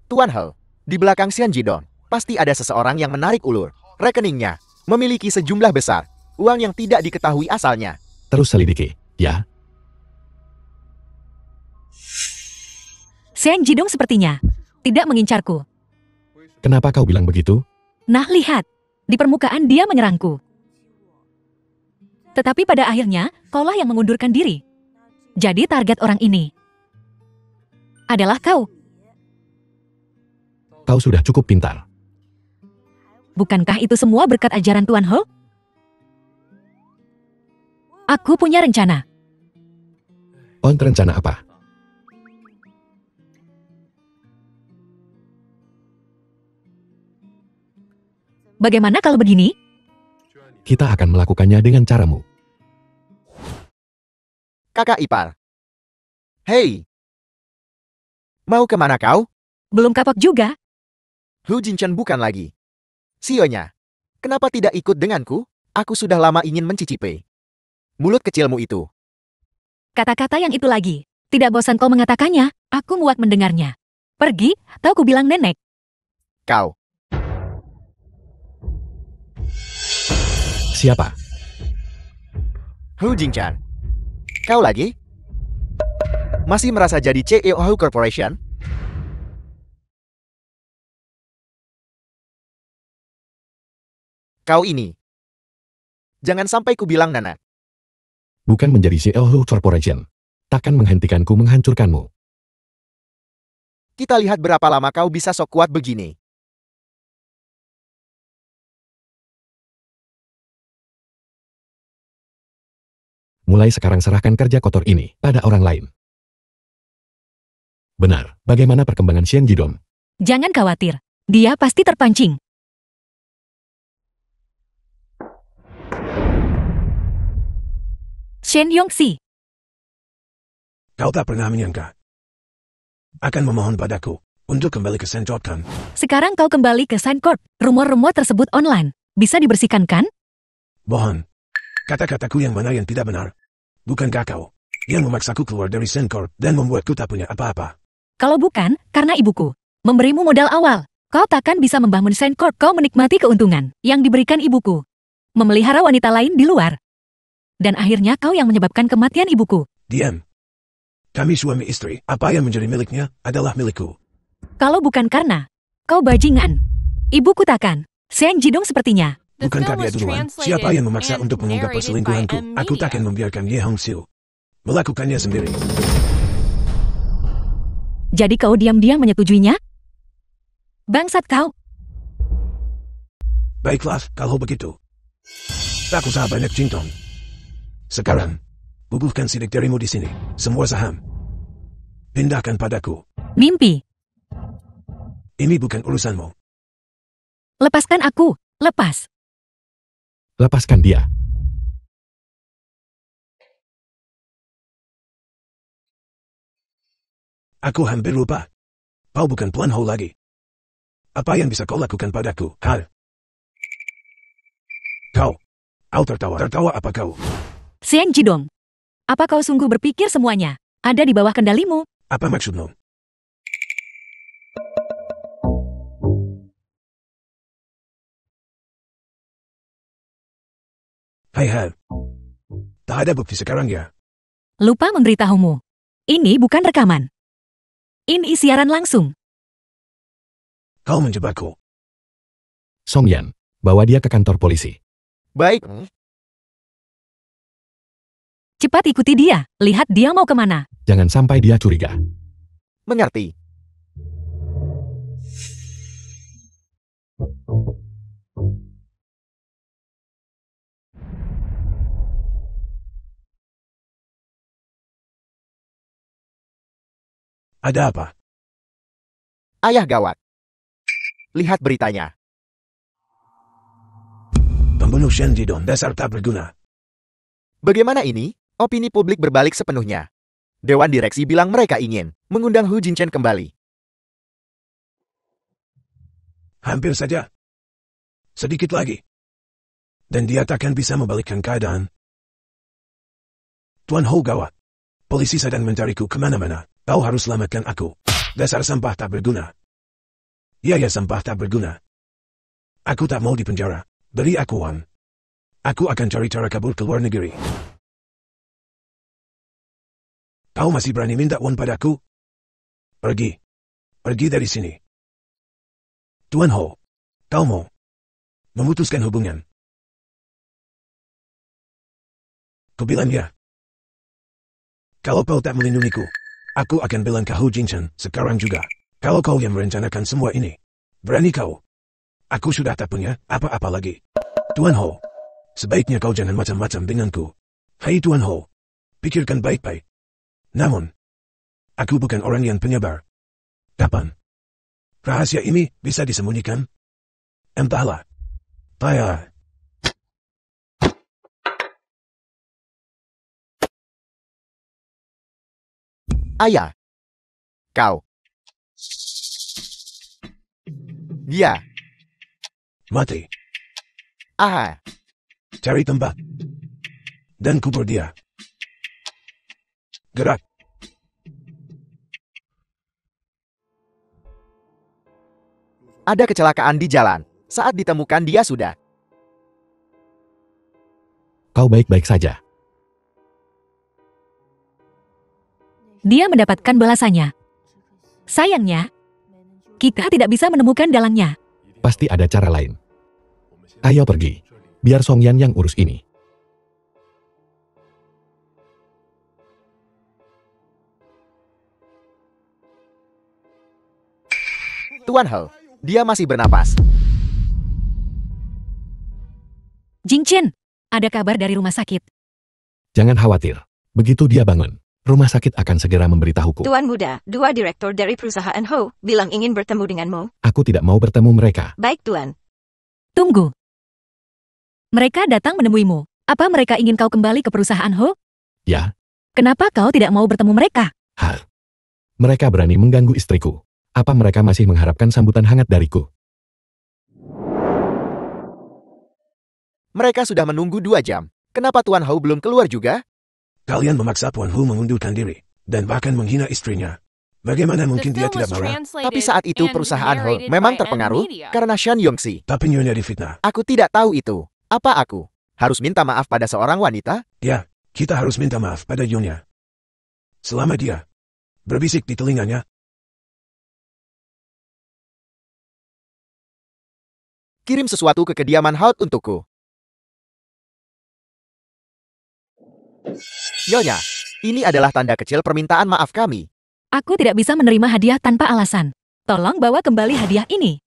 S4: Tuan He, di belakang Xian Jidong, pasti ada seseorang yang menarik ulur rekeningnya memiliki sejumlah besar uang yang tidak diketahui asalnya.
S1: Terus selidiki, ya?
S3: Seng Jidong sepertinya tidak mengincarku.
S1: Kenapa kau bilang begitu?
S3: Nah, lihat. Di permukaan dia menyerangku. Tetapi pada akhirnya, kaulah yang mengundurkan diri. Jadi target orang ini adalah kau.
S1: Kau sudah cukup pintar.
S3: Bukankah itu semua berkat ajaran Tuan Ho? Aku punya rencana.
S1: On rencana apa?
S3: Bagaimana kalau begini?
S1: Kita akan melakukannya dengan caramu.
S4: Kakak ipar. Hei! Mau kemana kau?
S3: Belum kapok juga.
S4: Hu Jinchen bukan lagi. Sionya, kenapa tidak ikut denganku? Aku sudah lama ingin mencicipi mulut kecilmu itu.
S3: Kata-kata yang itu lagi. Tidak bosan kau mengatakannya, aku muak mendengarnya. Pergi, tahu ku bilang nenek.
S4: Kau.
S1: Siapa?
S4: Hu Jingchan. Kau lagi? Masih merasa jadi CEO Hu Corporation? Kau ini. Jangan sampai ku bilang Nana.
S1: Bukan menjadi CEO Corporation. Takkan menghentikanku menghancurkanmu.
S4: Kita lihat berapa lama kau bisa sok kuat begini.
S1: Mulai sekarang serahkan kerja kotor ini pada orang lain. Benar, bagaimana perkembangan Shen Jidong?
S3: Jangan khawatir, dia pasti terpancing. Shen Yongxi,
S5: Kau tak pernah menyangka akan memohon padaku untuk kembali ke St. George, kan?
S3: sekarang kau kembali ke St. Court. Rumor-rumor tersebut online. Bisa dibersihkan kan?
S5: Bohong. Kata-kataku yang mana yang tidak benar? Bukankah kau yang memaksaku keluar dari St. Court dan membuatku tak punya apa-apa?
S3: Kalau bukan, karena ibuku memberimu modal awal. Kau takkan bisa membangun St. Court. Kau menikmati keuntungan yang diberikan ibuku. Memelihara wanita lain di luar. Dan akhirnya kau yang menyebabkan kematian ibuku.
S5: Diam. Kami suami istri. Apa yang menjadi miliknya adalah milikku.
S3: Kalau bukan karena kau bajingan, ibuku takkan. Seng Jidong sepertinya.
S6: The
S5: Bukankah
S6: film
S5: dia
S6: was
S5: duluan?
S6: translated
S5: Siapa yang memaksa
S6: and
S5: untuk mengungkap
S6: narrated by
S5: perselingkuhanku? Aku
S6: Media.
S5: takkan membiarkan Ye Hong Siu melakukannya sendiri.
S3: Jadi kau diam-diam menyetujuinya? Bangsat kau.
S5: Baiklah, kalau begitu. Tak usah banyak cincong. Sekarang, bubuhkan sidik jarimu di sini. Semua saham. Pindahkan padaku.
S3: Mimpi.
S5: Ini bukan urusanmu.
S3: Lepaskan aku. Lepas.
S1: Lepaskan dia.
S5: Aku hampir lupa. Kau bukan Tuan Ho lagi. Apa yang bisa kau lakukan padaku, Hal? Kau tertawa. Tertawa apa kau?
S3: Seng Jidong. Apa kau sungguh berpikir semuanya ada di bawah kendalimu?
S5: Apa maksudmu? Hai Hal. Tak ada bukti sekarang ya?
S3: Lupa memberitahumu. Ini bukan rekaman. Ini siaran langsung.
S5: Kau menjebakku.
S1: Song Yan, bawa dia ke kantor polisi.
S4: Baik.
S3: Cepat ikuti dia. Lihat dia mau kemana.
S1: Jangan sampai dia curiga.
S4: Mengerti.
S5: Ada apa?
S4: Ayah gawat. Lihat beritanya.
S5: Pembunuh Shen Jidong, dasar tak berguna.
S4: Bagaimana ini? Opini publik berbalik sepenuhnya. Dewan direksi bilang mereka ingin mengundang Hu Jinchen kembali.
S5: Hampir saja. Sedikit lagi. Dan dia takkan bisa membalikkan keadaan. Tuan Ho gawat. Polisi sedang mencariku kemana-mana. Kau harus selamatkan aku. Dasar sampah tak berguna. Ya sampah tak berguna. Aku tak mau dipenjara. Beri aku uang. Aku akan cari cara kabur ke luar negeri. Kau masih berani minta uang padaku? Pergi. Pergi dari sini. Tuan Ho, kau mau memutuskan hubungan? Kubilang ya. Kalau kau tak melindungiku, aku akan bilang ke Hu Jingchen sekarang juga. Kalau kau yang merencanakan semua ini, berani kau? Aku sudah tak punya apa-apa lagi. Tuan Ho, sebaiknya kau jangan macam-macam denganku. Hei Tuan Ho, pikirkan baik-baik. Namun, aku bukan orang yang penyebar. Kapan rahasia ini bisa disembunyikan? Entahlah. Taya.
S4: Ayah. Kau. Dia.
S5: Mati.
S4: Aha.
S5: Cari tempat. Dan kubur dia. Gerak.
S4: Ada kecelakaan di jalan. Saat ditemukan dia sudah.
S1: Kau baik-baik saja.
S3: Dia mendapatkan balasannya. Sayangnya, kita tidak bisa menemukan dalangnya.
S1: Pasti ada cara lain. Ayo pergi. Biar Song Yan yang urus ini.
S4: Tuan Ho, dia masih bernapas.
S3: Jingchen, ada kabar dari rumah sakit.
S1: Jangan khawatir. Begitu dia bangun, rumah sakit akan segera memberitahuku.
S2: Tuan muda, dua direktur dari perusahaan Ho bilang ingin bertemu denganmu.
S1: Aku tidak mau bertemu mereka.
S2: Baik Tuan.
S3: Tunggu. Mereka datang menemuimu. Apa mereka ingin kau kembali ke perusahaan Ho?
S1: Ya,
S3: Kenapa kau tidak mau bertemu mereka?
S1: mereka berani mengganggu istriku. Apa mereka masih mengharapkan sambutan hangat dariku?
S4: Mereka sudah menunggu 2 jam. Kenapa Tuan Ho belum keluar juga?
S5: Kalian memaksa Tuan Hu mengundurkan diri. Dan bahkan menghina istrinya. Bagaimana mungkin dia tidak marah?
S4: Tapi saat itu perusahaan Ho memang terpengaruh karena Shan Yongxi.
S5: Tapi nyonya difitnah.
S4: Aku tidak tahu itu. Apa aku harus minta maaf pada seorang wanita?
S5: Ya, kita harus minta maaf pada Nyonya. Selama dia berbisik di telinganya.
S4: Kirim sesuatu ke kediaman Haut untukku. Nyonya, ini adalah tanda kecil permintaan maaf kami.
S3: Aku tidak bisa menerima hadiah tanpa alasan. Tolong bawa kembali hadiah ini.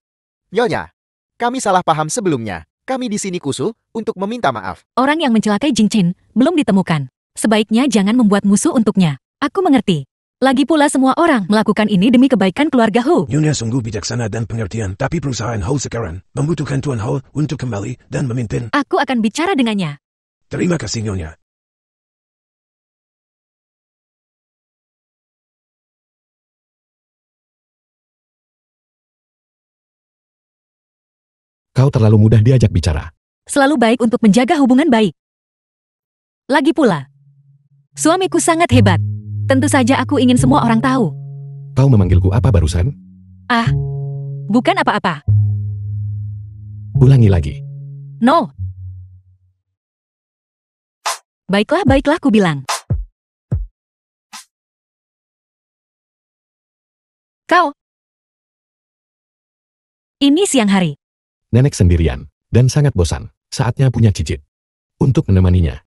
S4: Nyonya, kami salah paham sebelumnya. Kami di sini khusus untuk meminta maaf.
S3: Orang yang mencelakai Jingchen belum ditemukan. Sebaiknya jangan membuat musuh untuknya. Aku mengerti. Lagi pula semua orang melakukan ini demi kebaikan keluarga Ho.
S5: Nyonya sungguh bijaksana dan pengertian. Tapi perusahaan Ho sekarang membutuhkan Tuan Ho untuk kembali dan memimpin.
S3: Aku akan bicara dengannya.
S5: Terima kasih Nyonya.
S1: Kau terlalu mudah diajak bicara.
S3: Selalu baik untuk menjaga hubungan baik. Lagi pula, suamiku sangat hebat. Tentu saja aku ingin semua orang tahu.
S1: Kau memanggilku apa barusan?
S3: Bukan apa-apa.
S1: Ulangi lagi.
S3: No. Baiklah, ku bilang. Kau. Ini siang hari.
S1: Nenek sendirian, dan sangat bosan. Saatnya punya cicit. Untuk menemaninya.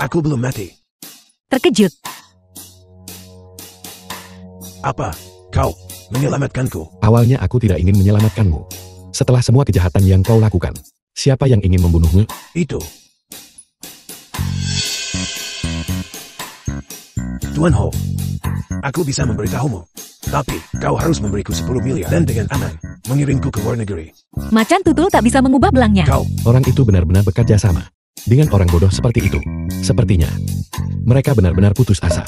S5: Aku belum mati.
S3: Terkejut.
S5: Apa? Kau menyelamatkanku.
S1: Awalnya aku tidak ingin menyelamatkanmu. Setelah semua kejahatan yang kau lakukan, siapa yang ingin membunuhmu?
S5: Itu. Tuan Ho, aku bisa memberitahumu. Tapi, kau harus memberiku 10 miliar dan dengan aman, mengirimku ke luar negeri.
S3: Macan tutul tak bisa mengubah belangnya.
S5: Kau,
S1: Orang itu benar-benar bekerja sama. Dengan orang bodoh seperti itu. Sepertinya, mereka benar-benar putus asa.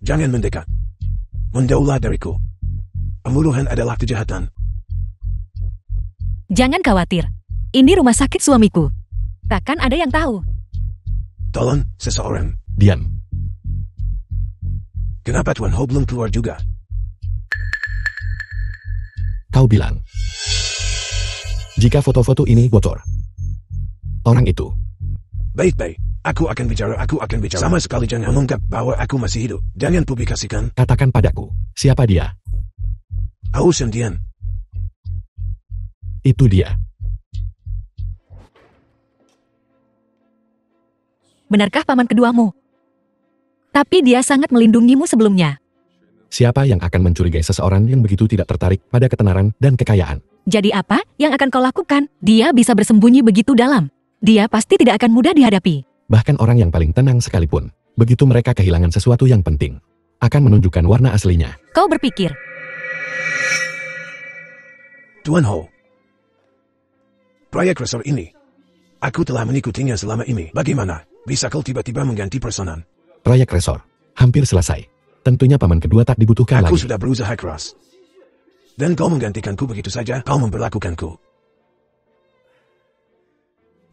S5: jangan mendekat. Menjauhlah dariku. Pembunuhan adalah kejahatan.
S3: Jangan khawatir. Ini rumah sakit suamiku. Takkan ada yang tahu.
S5: Tolong, seseorang.
S1: Diam.
S5: Kenapa Tuan Ho belum keluar juga?
S1: Kau bilang. Jika foto-foto ini bocor. Orang itu.
S5: Baik-baik. Aku akan bicara. Sama sekali jangan mengungkap bahwa aku masih hidup. Jangan publikasikan.
S1: Katakan padaku. Siapa dia?
S5: Hao Shantian.
S1: Itu dia.
S3: Benarkah paman keduamu? Tapi dia sangat melindungimu sebelumnya.
S1: Siapa yang akan mencurigai seseorang yang begitu tidak tertarik pada ketenaran dan kekayaan?
S3: Jadi apa yang akan kau lakukan? Dia bisa bersembunyi begitu dalam. Dia pasti tidak akan mudah dihadapi.
S1: Bahkan orang yang paling tenang sekalipun, begitu mereka kehilangan sesuatu yang penting, akan menunjukkan warna aslinya.
S3: Kau berpikir,
S5: Tuan Ho. Proyek resor ini. Aku telah mengikutinya selama ini. Bagaimana? Bisa kau tiba-tiba mengganti pesanan?
S1: Proyek resor hampir selesai. Tentunya paman kedua tak dibutuhkan
S5: Aku
S1: lagi.
S5: sudah berusaha keras. Dan kau menggantikanku begitu saja, kau memperlakukanku.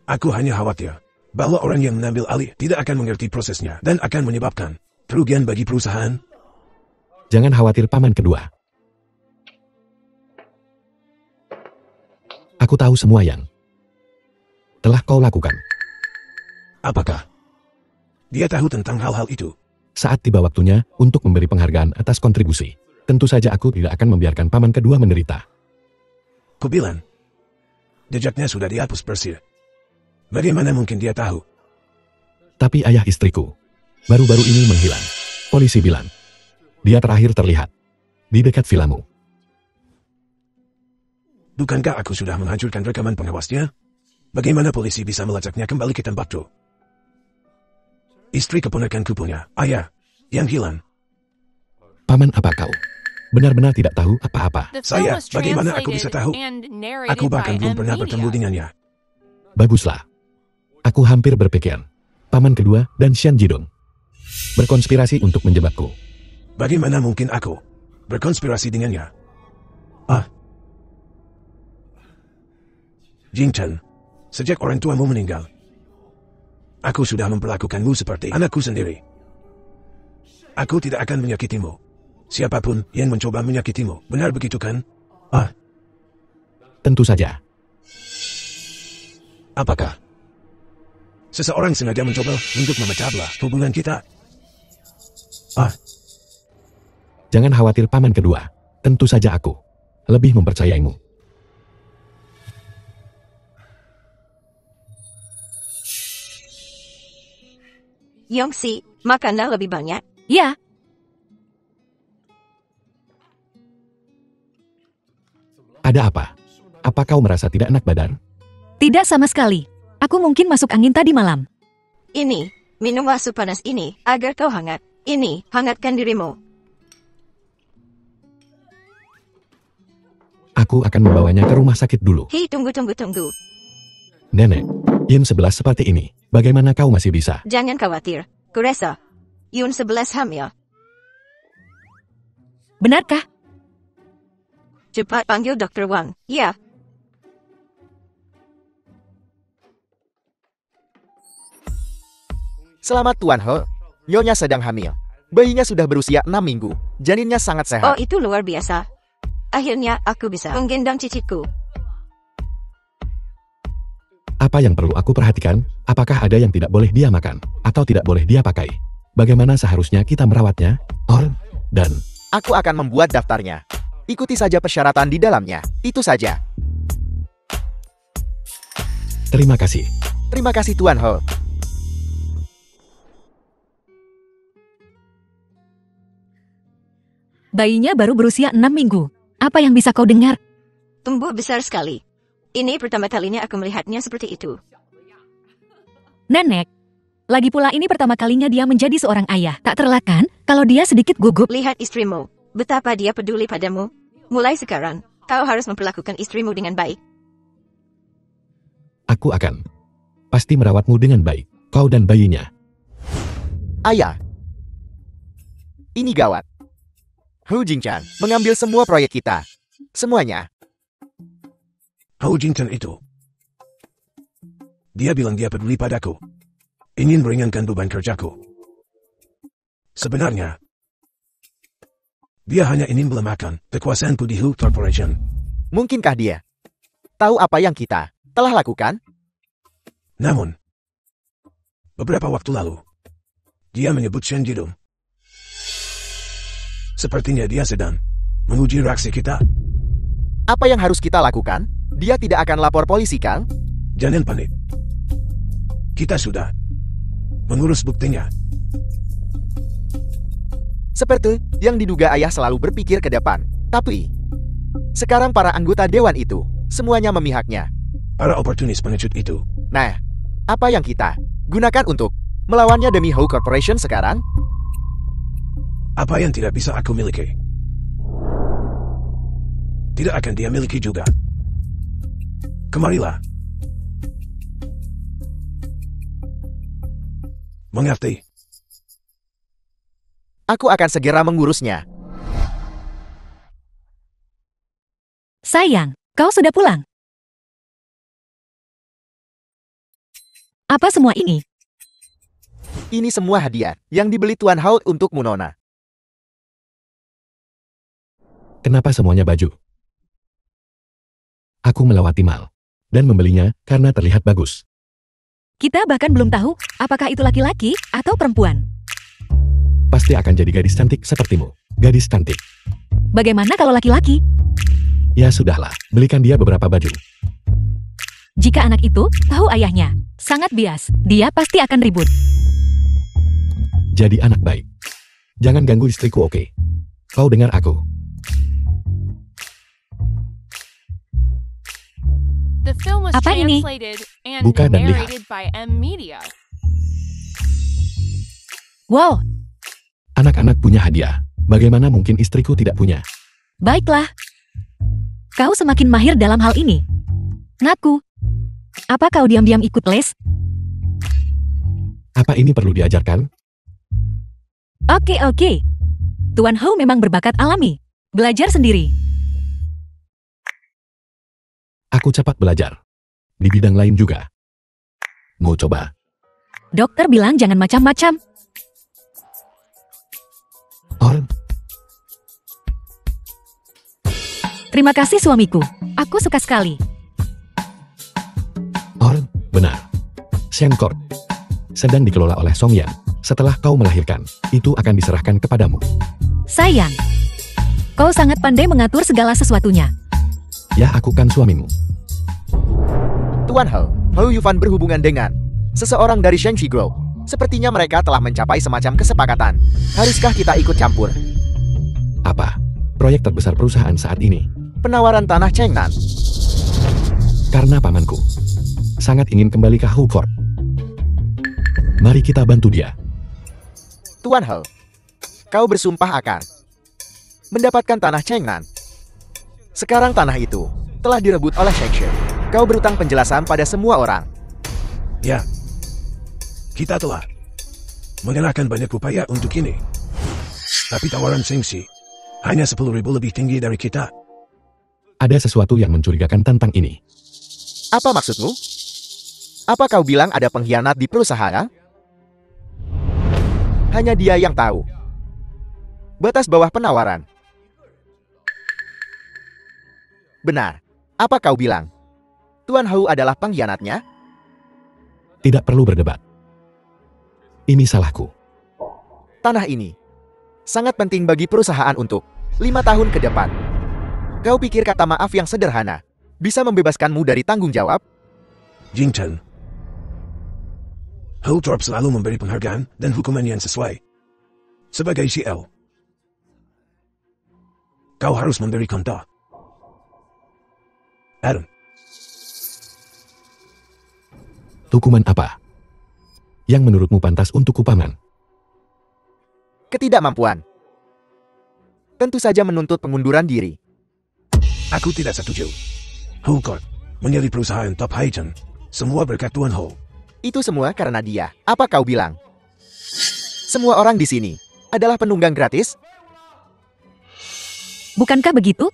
S5: Aku hanya khawatir bahwa orang yang mengambil alih tidak akan mengerti prosesnya dan akan menyebabkan kerugian bagi perusahaan.
S1: Jangan khawatir paman kedua. Aku tahu semua yang telah kau lakukan.
S5: Apakah dia tahu tentang hal-hal itu?
S1: Saat tiba waktunya untuk memberi penghargaan atas kontribusi, tentu saja aku tidak akan membiarkan paman kedua menderita.
S5: Kubilang, jejaknya sudah dihapus bersih. Bagaimana mungkin dia tahu?
S1: Tapi ayah istriku baru-baru ini menghilang. Polisi bilang dia terakhir terlihat di dekat vilamu.
S5: Bukankah aku sudah menghancurkan rekaman pengawasnya? Bagaimana polisi bisa melacaknya kembali ke tempat itu? Istri keponakanku punya ayah yang hilang.
S1: Paman, apa kau benar-benar tidak tahu apa-apa?
S6: The film
S5: Saya,
S6: was
S5: bagaimana aku bisa tahu?
S6: translated and narrated
S5: Aku bahkan
S6: by
S5: belum pernah
S6: Media.
S5: bertemu dengannya.
S1: Baguslah. Aku hampir berpikir paman kedua dan Xian Jidong berkonspirasi untuk menjebakku.
S5: Bagaimana mungkin aku berkonspirasi dengannya? Jing Chen, sejak orang tuamu meninggal, aku sudah memperlakukanmu seperti anakku sendiri. Aku tidak akan menyakitimu. Siapapun yang mencoba menyakitimu, benar begitu kan?
S1: Tentu saja.
S5: Apakah seseorang sengaja mencoba untuk memecah belah hubungan kita?
S1: Jangan khawatir paman kedua. Tentu saja aku lebih mempercayaimu.
S2: Yongxi, makanlah lebih banyak.
S3: ya,
S1: Ada apa? Apa kau merasa tidak enak badan?
S3: tidak sama sekali. Aku mungkin masuk angin tadi malam.
S2: Ini, minumlah sup panas ini, agar kau hangat. Ini, hangatkan dirimu.
S1: Aku akan membawanya ke rumah sakit dulu.
S2: Hei, tunggu.
S1: Nenek, Yin 11 seperti ini. Bagaimana kau masih bisa?
S2: Jangan khawatir. Kurasa, Yun 11 hamil.
S3: Benarkah?
S2: Cepat panggil Dr. Wang. Ya.
S4: Selamat Tuan Ho. Nyonya sedang hamil. Bayinya sudah berusia 6 minggu. Janinnya sangat
S2: Oh,
S4: sehat.
S2: itu luar biasa. Akhirnya aku bisa menggendong cicitku.
S1: Apa yang perlu aku perhatikan? Apakah ada yang tidak boleh dia makan? Atau tidak boleh dia pakai? Bagaimana seharusnya kita merawatnya? Dan
S4: Aku akan membuat daftarnya. Ikuti saja persyaratan di dalamnya. Itu saja.
S1: terima kasih.
S4: Terima kasih Tuan Ho.
S3: Bayinya baru berusia 6 minggu. Apa yang bisa kau dengar?
S2: Tumbuh besar sekali. Ini pertama kalinya aku melihatnya seperti itu.
S3: Nenek. Lagi pula ini pertama kalinya dia menjadi seorang ayah. Tak terelakkan kalau dia sedikit gugup.
S2: Lihat istrimu. Betapa dia peduli padamu. Mulai sekarang, kau harus memperlakukan istrimu dengan baik.
S1: Aku akan pasti merawatmu dengan baik. Kau dan bayinya.
S4: Ayah. Ini gawat. Hu Jingchan mengambil semua proyek kita. Semuanya.
S5: Hou Jingchen itu. Dia bilang dia peduli padaku. Ingin meringankan beban kerjaku. Sebenarnya, dia hanya ingin melemahkan kekuasaanku di Hu Corporation.
S4: Mungkinkah dia tahu apa yang kita telah lakukan?
S5: Namun, beberapa waktu lalu, dia menyebut Shen Jidong. Sepertinya dia sedang menguji reaksi kita.
S4: Apa yang harus kita lakukan? Dia tidak akan lapor polisi, kan?
S5: Jangan panik. Kita sudah mengurus buktinya.
S4: Seperti yang diduga ayah selalu berpikir ke depan. Tapi, sekarang para anggota dewan itu, semuanya memihaknya.
S5: Para oportunis pengecut itu.
S4: Nah, apa yang kita gunakan untuk melawannya demi Hou Corporation sekarang?
S5: Apa yang tidak bisa aku miliki, tidak akan dia miliki juga. Kemarilah. Mengerti?
S4: Aku akan segera mengurusnya.
S3: Sayang, kau sudah pulang. Apa semua ini?
S4: Ini semua hadiah yang dibeli Tuan Hao untukmu, Nona.
S1: Kenapa semuanya baju? Aku melewati mal dan membelinya karena terlihat bagus.
S3: Kita bahkan belum tahu apakah itu laki-laki atau perempuan.
S1: Pasti akan jadi gadis cantik sepertimu. Gadis cantik.
S3: Bagaimana kalau laki-laki?
S1: Ya sudahlah, belikan dia beberapa baju.
S3: Jika anak itu tahu ayahnya, sangat bias, dia pasti akan ribut.
S1: Jadi anak baik. Jangan ganggu istriku, oke? Kau dengar aku.
S6: The film was
S3: Apa ini?
S6: translated and
S1: Buka dan lihat.
S6: narrated by M Media.
S3: Wow,
S1: Anak-anak punya hadiah. Bagaimana mungkin istriku tidak punya?
S3: baiklah. Kau semakin mahir dalam hal ini. Ngaku. Apa kau diam-diam ikut les?
S1: Apa ini perlu diajarkan?
S3: Oke. Tuan Hou memang berbakat alami. Belajar sendiri.
S1: Aku cepat belajar. Di bidang lain juga. Mau coba?
S3: Dokter bilang jangan macam-macam.
S1: Oh,
S3: Terima kasih suamiku. Aku suka sekali.
S1: benar. Xiangkor sedang dikelola oleh Song Yan. Setelah kau melahirkan, itu akan diserahkan kepadamu.
S3: Sayang. Kau sangat pandai mengatur segala sesuatunya.
S1: Ya, aku kan suamimu.
S4: Tuan Hao, Hou Yufan berhubungan dengan seseorang dari Shengxi Group. Sepertinya mereka telah mencapai semacam kesepakatan. Haruskah kita ikut campur?
S1: Apa? Proyek terbesar perusahaan saat ini.
S4: Penawaran tanah Chengnan.
S1: Karena pamanku sangat ingin kembali ke Hou Corp. Mari kita bantu dia.
S4: Tuan Hao, kau bersumpah akan mendapatkan tanah Chengnan. Sekarang tanah itu telah direbut oleh Shengxi. Kau berutang penjelasan pada semua orang.
S5: Ya. Kita telah mengerahkan banyak upaya untuk ini. Tapi tawaran Shengxi hanya 10.000 lebih tinggi dari kita.
S1: Ada sesuatu yang mencurigakan tentang ini.
S4: Apa maksudmu? Apa kau bilang ada pengkhianat di perusahaan? Hanya dia yang tahu batas bawah penawaran. Benar. Apa kau bilang? Tuan Hou adalah pengkhianatnya?
S1: Tidak perlu berdebat. Ini salahku.
S4: Tanah ini sangat penting bagi perusahaan untuk 5 tahun ke depan. Kau pikir kata maaf yang sederhana bisa membebaskanmu dari tanggung jawab?
S5: Jingchen. Hou Corp selalu memberi penghargaan dan hukuman yang sesuai. Sebagai CL, kau harus memberi contoh. Aaron,
S1: Hukuman apa yang menurutmu pantas untuk kupaman?
S4: Ketidakmampuan. Tentu saja menuntut pengunduran diri.
S5: aku tidak setuju. Hou Corp menjadi perusahaan top Haichen. Semua berkat Tuan Hou.
S4: Itu semua karena dia. Apa kau bilang? Semua orang di sini adalah penunggang gratis?
S3: Bukankah begitu?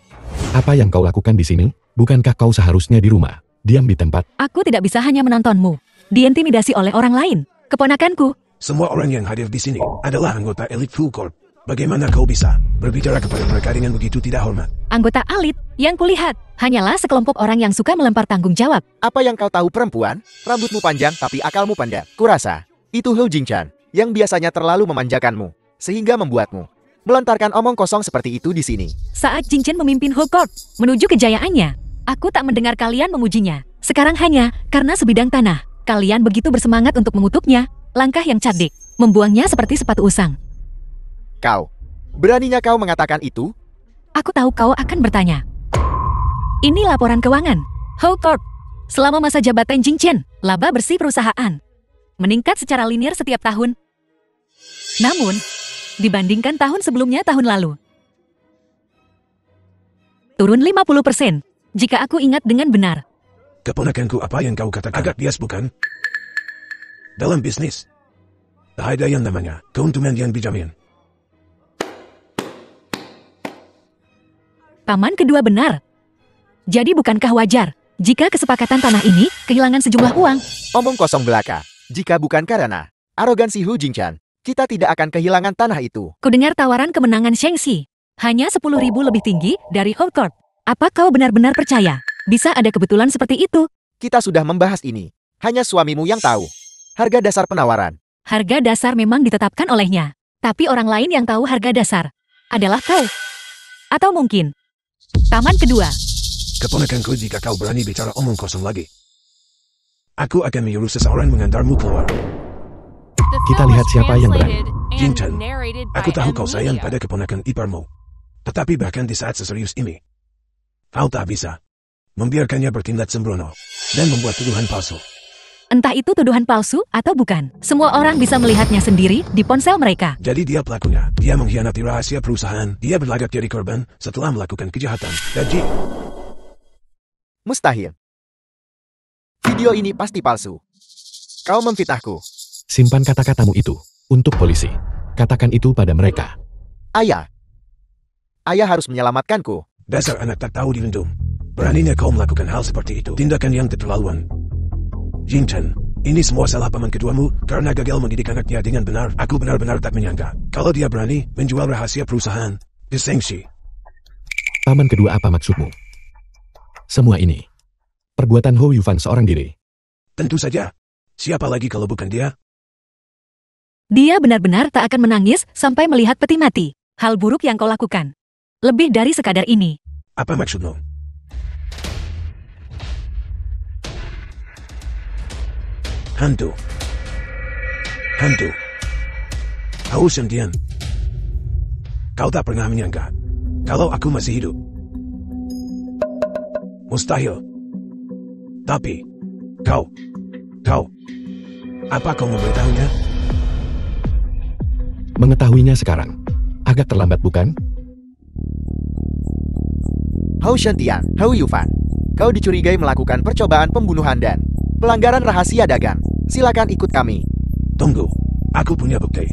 S1: Apa yang kau lakukan di sini? Bukankah kau seharusnya di rumah, diam di tempat?
S3: Aku tidak bisa hanya menontonmu. Diintimidasi oleh orang lain. Keponakanku.
S5: Semua orang yang hadir di sini adalah anggota elit Full Corp. Bagaimana kau bisa berbicara kepada mereka dengan begitu tidak hormat?
S3: Anggota elit yang kulihat hanyalah sekelompok orang yang suka melempar tanggung jawab.
S4: Apa yang kau tahu perempuan? Rambutmu panjang tapi akalmu pendek. Kurasa, itu Hou Jingchan yang biasanya terlalu memanjakanmu, sehingga membuatmu melontarkan omong kosong seperti itu di sini.
S3: Saat Jingchen memimpin Whole Corp menuju kejayaannya, aku tak mendengar kalian memujinya. Sekarang hanya karena sebidang tanah, kalian begitu bersemangat untuk mengutuknya. Langkah yang cerdik, membuangnya seperti sepatu usang.
S4: Kau, beraninya kau mengatakan itu?
S3: Aku tahu kau akan bertanya. Ini laporan keuangan Whole Corp selama masa jabatan Jingchen. Laba bersih perusahaan meningkat secara linear setiap tahun. Namun, dibandingkan tahun sebelumnya tahun lalu, turun 50%, jika aku ingat dengan benar.
S5: Keponakanku, apa yang kau katakan agak bias bukan? Dalam bisnis, tak ada yang namanya keuntungan yang dijamin.
S3: Paman kedua benar. Jadi bukankah wajar jika kesepakatan tanah ini kehilangan sejumlah uang?
S4: Omong kosong belaka. Jika bukan karena arogansi Hou Jingchan, kita tidak akan kehilangan tanah itu.
S3: Kudengar tawaran kemenangan Shengxi hanya 10.000 lebih tinggi dari Whole Corp. Apa kau benar-benar percaya bisa ada kebetulan seperti itu?
S4: Kita sudah membahas ini. Hanya suamimu yang tahu harga dasar penawaran.
S3: Harga dasar memang ditetapkan olehnya. Tapi orang lain yang tahu harga dasar adalah kau. Atau mungkin paman kedua.
S5: Keponakanku, jika kau berani bicara omong kosong lagi, aku akan menyuruh seseorang mengantarmu keluar.
S6: The
S1: Kita
S6: film
S1: lihat
S6: was
S1: siapa yang berani.
S6: translated and
S5: Jingchen,
S6: narrated
S5: aku
S6: by
S5: tahu
S6: M.
S5: kau sayang
S6: Media.
S5: pada keponakan iparmu. Tetapi bahkan di saat seserius ini, kau tak bisa membiarkannya bertindak sembrono dan membuat tuduhan palsu.
S3: Entah itu tuduhan palsu atau bukan. Semua orang bisa melihatnya sendiri di ponsel mereka.
S5: Jadi dia pelakunya. Dia mengkhianati rahasia perusahaan. Dia berlagak jadi korban setelah melakukan kejahatan. Dan
S4: Mustahil. Video ini pasti palsu. Kau memfitnahku.
S1: Simpan kata-katamu itu untuk polisi. Katakan itu pada mereka.
S4: Ayah. Ayah harus menyelamatkanku.
S5: dasar anak tak tahu dilindung. Beraninya kau melakukan hal seperti itu. Tindakan yang keterlaluan. Jingchen, ini semua salah paman keduamu karena gagal mendidik anaknya dengan benar. Aku benar-benar tak menyangka kalau dia berani menjual rahasia perusahaan di Shengxi.
S1: Paman kedua, apa maksudmu? Semua ini perbuatan Hou Yufan seorang diri.
S5: Tentu saja. Siapa lagi kalau bukan dia?
S3: Dia benar-benar tak akan menangis sampai melihat peti mati. Hal buruk yang kau lakukan. Lebih dari sekadar ini.
S5: Apa maksudmu? Hantu. Hantu. Hou Shendian. Kau tak pernah menyangka kalau aku masih hidup. Mustahil. Tapi, kau, apa kau memberitahunya?
S1: Mengetahuinya sekarang agak terlambat, bukan?
S4: Hou Shendian, Hou Yufan. Kau dicurigai melakukan percobaan pembunuhan dan pelanggaran rahasia dagang. Silakan ikut kami.
S5: Tunggu, aku punya bukti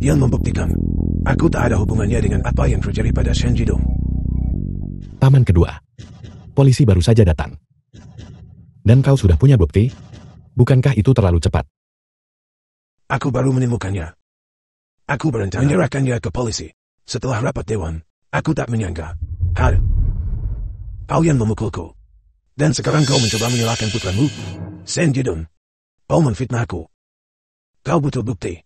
S5: yang membuktikan aku tak ada hubungannya dengan apa yang terjadi pada Shen Jidong.
S1: Paman kedua, polisi baru saja datang. Dan kau sudah punya bukti? Bukankah itu terlalu cepat?
S5: Aku baru menemukannya. Aku berencana menyerahkannya ke polisi. Setelah rapat dewan, aku tak menyangka. Kau yang memukulku. Dan sekarang kau mencoba menyalahkan putramu, Shen Jidong. Kau menfitnahku. Kau butuh bukti.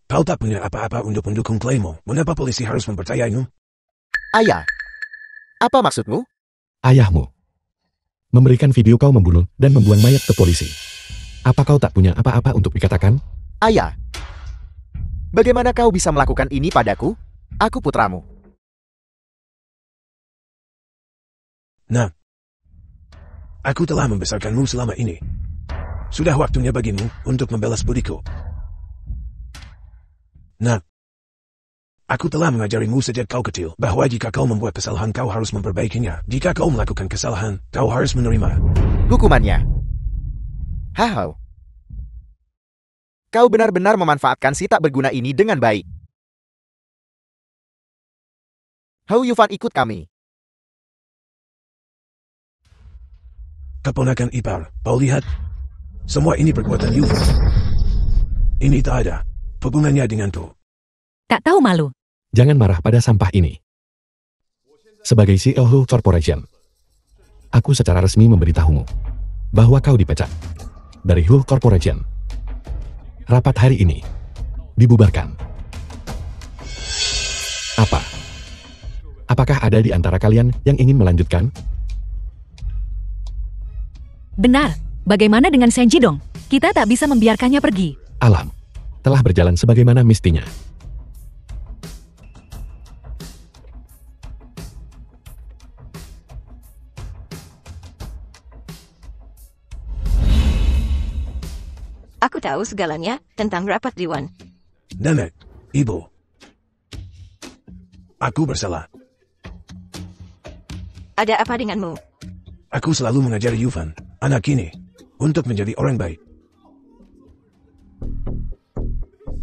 S5: Kau tak punya apa-apa untuk mendukung klaimmu. Mengapa polisi harus mempercayaimu?
S4: Ayah. Apa maksudmu?
S1: Ayahmu memberikan video kau membunuh dan membuang mayat ke polisi. Apa kau tak punya apa-apa untuk dikatakan?
S4: Ayah. Bagaimana kau bisa melakukan ini padaku? Aku putramu.
S5: Nah, aku telah membesarkanmu selama ini. Sudah waktunya bagimu untuk membalas budiku. Nah, aku telah mengajarimu sejak kau kecil bahwa jika kau membuat kesalahan kau harus memperbaikinya. Jika kau melakukan kesalahan, kau harus menerima
S4: hukumannya. Hahau. Kau benar-benar memanfaatkan si tak berguna ini dengan baik. Hou Yufan, ikut kami.
S5: Keponakan ipar, kau lihat? Semua ini perbuatan Yufan. Ini tak ada hubungannya denganku.
S3: Tak tahu malu.
S1: Jangan marah pada sampah ini. Sebagai CEO Hulk Corporation, aku secara resmi memberitahumu bahwa kau dipecat dari Hulk Corporation. Rapat hari ini dibubarkan. Apa? Apakah ada di antara kalian yang ingin melanjutkan?
S3: Benar. Bagaimana dengan Senji dong? Kita tak bisa membiarkannya pergi.
S1: Alam telah berjalan sebagaimana mestinya.
S2: Aku tahu segalanya tentang rapat Dewan.
S5: Nenek, ibu. Aku bersalah.
S2: Ada apa denganmu?
S5: Aku selalu mengajari Yufan, anak ini, untuk menjadi orang baik.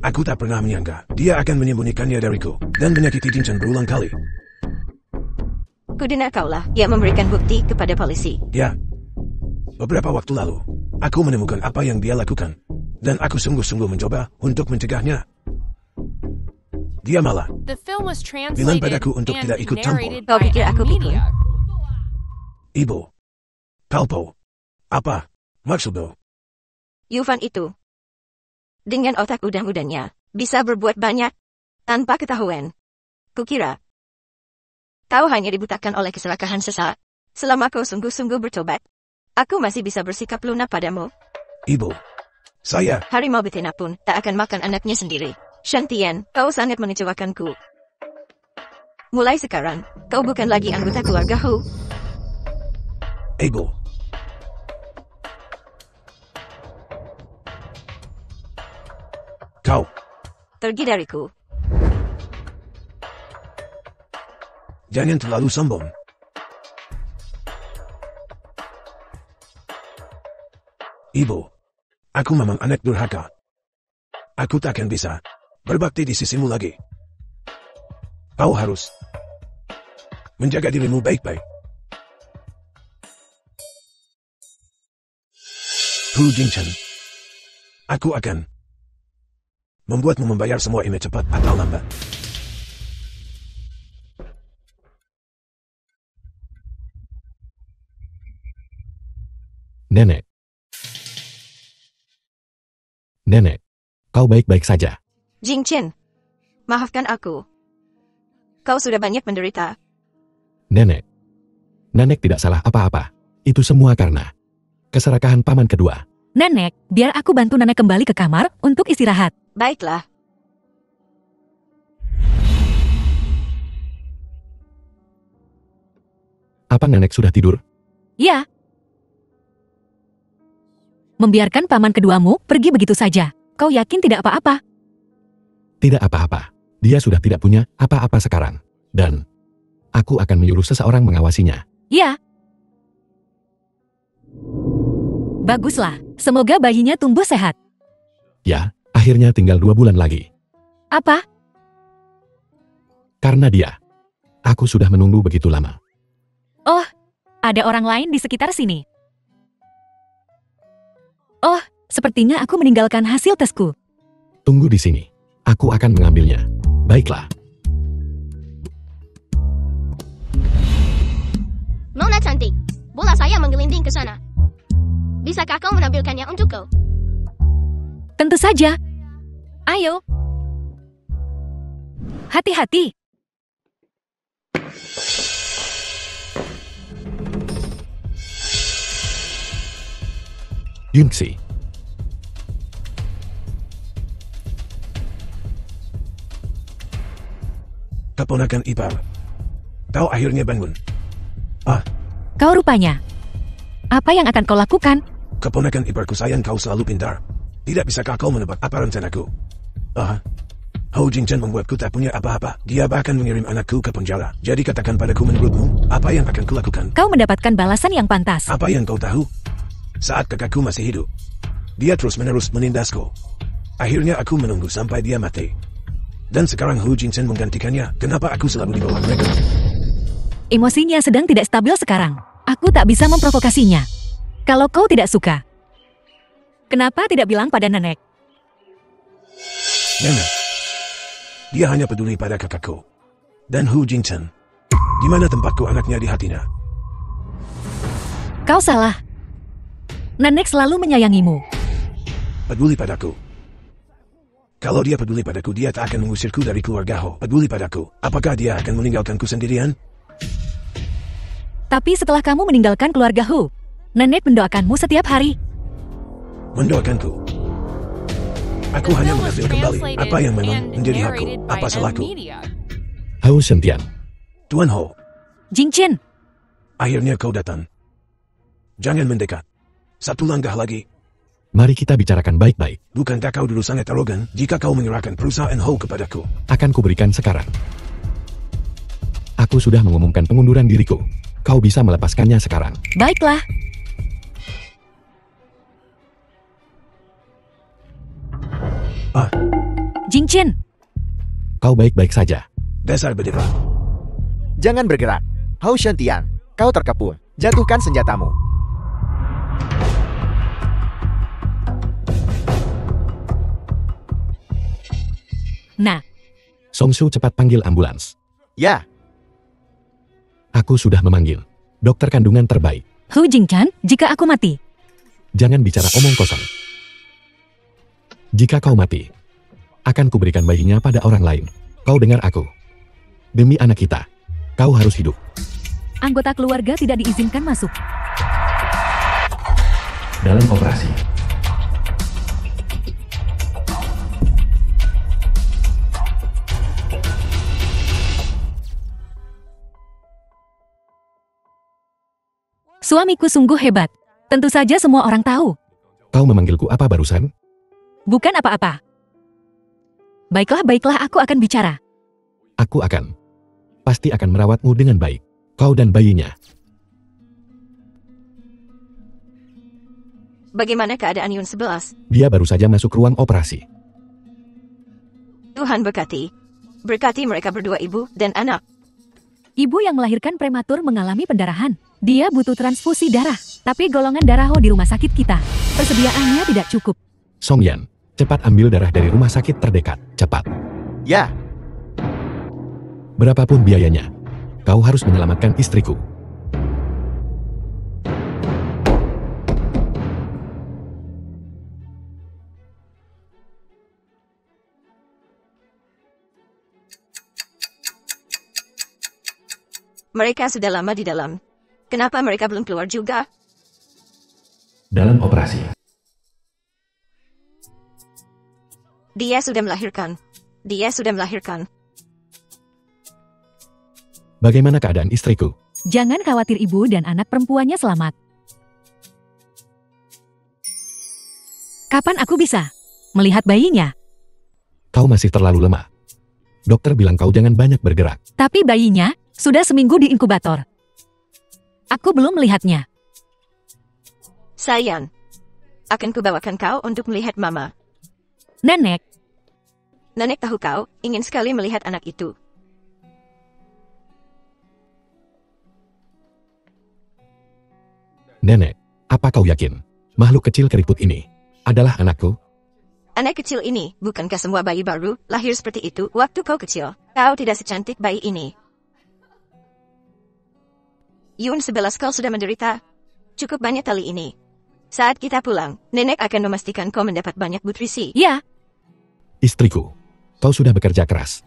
S5: Aku tak pernah menyangka dia akan menyembunyikannya dariku dan menyakiti Jin berulang kali.
S2: Kudengar kaulah yang memberikan bukti kepada polisi.
S5: Ya. Beberapa waktu lalu, aku menemukan apa yang dia lakukan, dan aku sungguh-sungguh mencoba untuk mencegahnya. Dia malah
S6: The film was
S5: bilang
S6: translated
S5: padaku untuk
S6: and
S5: tidak ikut campur.
S6: narrated
S2: Kau
S6: by
S2: pikir aku pikun?
S6: Media.
S5: Ibu. Kalpo. Apa maksudmu?
S2: Yufan itu, dengan otak udang-udangnya, bisa berbuat banyak tanpa ketahuan. Kukira kau hanya dibutakan oleh keserakahan sesaat. Selama kau sungguh-sungguh bertobat, aku masih bisa bersikap lunak padamu.
S5: Ibu. Saya.
S2: Harimau betina pun tak akan makan anaknya sendiri. Shantian, kau sangat mengecewakanku. Mulai sekarang, kau bukan lagi anggota keluarga Hu.
S5: Ibu. Kau.
S2: Pergi dariku.
S5: Jangan terlalu sombong. Ibu. Aku memang anak durhaka. Aku takkan bisa berbakti di sisimu lagi. Kau harus menjaga dirimu baik-baik. Hu Jingchen. Aku akan membuatmu membayar semua ini cepat atau lambat.
S1: Nenek. Nenek, kau baik-baik saja.
S2: Jing Chen, maafkan aku. Kau sudah banyak menderita.
S1: Nenek. Nenek tidak salah apa-apa. Itu semua karena keserakahan paman kedua.
S3: Nenek, biar aku bantu nenek kembali ke kamar untuk istirahat.
S2: Baiklah.
S1: Apa nenek sudah tidur?
S3: Ya. Membiarkan paman keduamu pergi begitu saja. Kau yakin tidak apa-apa?
S1: Tidak apa-apa. Dia sudah tidak punya apa-apa sekarang. Dan aku akan menyuruh seseorang mengawasinya.
S3: Ya. Baguslah. Semoga bayinya tumbuh sehat.
S1: Ya, akhirnya tinggal 2 bulan lagi.
S3: Apa?
S1: Karena dia. Aku sudah menunggu begitu lama.
S3: Oh, ada orang lain di sekitar sini. Oh, sepertinya aku meninggalkan hasil tesku.
S1: Tunggu di sini. Aku akan mengambilnya. Baiklah.
S7: Mona cantik, bola saya menggelinding ke sana. Bisakah kau menampilkannya untukku?
S3: Tentu saja. Ayo. Hati-hati.
S1: Yunxi.
S5: Keponakan ipar. Kau akhirnya bangun. Ah,
S3: Kau rupanya. Apa yang akan kau lakukan?
S5: keponakan iparku sayang kau selalu pintar. Tidak bisakah kau menebak apa rencanaku? Ah, Hou Jingchen membuatku tak punya apa-apa. Dia bahkan mengirim anakku ke penjara. Jadi katakan padaku menurutmu, apa yang akan kulakukan?
S3: Kau mendapatkan balasan yang pantas.
S5: Apa yang kau tahu? Saat kakakku masih hidup, dia terus-menerus menindasku. Akhirnya aku menunggu sampai dia mati. Dan sekarang Hu Jingchen menggantikannya. Kenapa aku selalu di bawah mereka?
S3: Emosinya sedang tidak stabil sekarang. Aku tak bisa memprovokasinya. Kalau kau tidak suka, kenapa tidak bilang pada nenek?
S5: Nenek. Dia hanya peduli pada kakakku. Dan Hu Jingchen. Di mana tempatku anaknya di hatinya?
S3: Kau salah. Nenek selalu menyayangimu.
S5: Peduli padaku. Kalau dia peduli padaku, dia tak akan mengusirku dari keluarga Ho. Peduli padaku. Apakah dia akan meninggalkanku sendirian?
S3: Tapi setelah kamu meninggalkan keluarga Hu, nenek mendoakanmu setiap hari.
S5: Mendoakanku. Aku
S6: The
S5: hanya
S6: film was
S5: mengambil kembali
S6: translated
S5: apa yang memang
S6: and
S5: menjadi hakku.
S6: narrated by
S5: Apa salahku?
S6: M-Media.
S1: Hao Sentian,
S5: Tuan Ho,
S3: Jingchen,
S5: akhirnya kau datang. Jangan mendekat. Satu langkah lagi.
S1: mari kita bicarakan baik-baik.
S5: Bukankah kau dulu sangat arogan jika kau menyerahkan perusahaan Ho kepadaku?
S1: Akan kuberikan sekarang. Aku sudah mengumumkan pengunduran diriku. Kau bisa melepaskannya sekarang.
S3: baiklah.
S5: Ah,
S3: Jingchen,
S1: Kau baik-baik saja.
S5: dasar bedebah.
S4: Jangan bergerak. Hao Shantian, kau terkepung. Jatuhkan senjatamu.
S3: nah,
S1: Song Shu cepat panggil ambulans.
S4: Ya,
S1: Aku sudah memanggil dokter kandungan terbaik.
S3: Hu Jingchen, jika aku mati,
S1: Jangan bicara omong kosong. Jika kau mati, akan kuberikan bayinya pada orang lain. Kau dengar aku. Demi anak kita, kau harus hidup.
S3: anggota keluarga tidak diizinkan masuk.
S1: Dalam operasi.
S3: Suamiku sungguh hebat. Tentu saja semua orang tahu.
S1: Kau memanggilku apa barusan?
S3: Bukan apa-apa. Baiklah, aku akan bicara.
S1: Aku akan. Pasti akan merawatmu dengan baik. Kau dan bayinya.
S2: Bagaimana keadaan Yun 11?
S1: Dia baru saja masuk ruang operasi.
S2: Tuhan berkati. Berkati mereka berdua, ibu dan anak.
S3: Ibu yang melahirkan prematur mengalami pendarahan. Dia butuh transfusi darah. Tapi golongan darah Ho di rumah sakit kita, persediaannya tidak cukup.
S1: Song Yan, cepat ambil darah dari rumah sakit terdekat. Cepat.
S4: ya.
S1: Berapapun biayanya, kau harus menyelamatkan istriku.
S2: Mereka sudah lama di dalam. Kenapa mereka belum keluar juga?
S1: Dalam operasi.
S2: Dia sudah melahirkan. Dia sudah melahirkan.
S1: Bagaimana keadaan istriku?
S3: Jangan khawatir, ibu dan anak perempuannya selamat. Kapan aku bisa melihat bayinya?
S1: Kau masih terlalu lemah. Dokter bilang kau jangan banyak bergerak.
S3: Tapi bayinya sudah seminggu di inkubator. Aku belum melihatnya.
S2: Sayang, akan kubawakan kau untuk melihat mama.
S3: Nenek,
S2: Nenek tahu kau ingin sekali melihat anak itu.
S1: Nenek, apa kau yakin makhluk kecil keriput ini adalah anakku?
S2: Anak kecil ini, bukankah semua bayi baru lahir seperti itu waktu kau kecil? Kau tidak secantik bayi ini. Yun 11 kau sudah menderita. Cukup banyak tali ini. Saat kita pulang, nenek akan memastikan kau mendapat banyak nutrisi.
S3: ya,
S1: Istriku, kau sudah bekerja keras.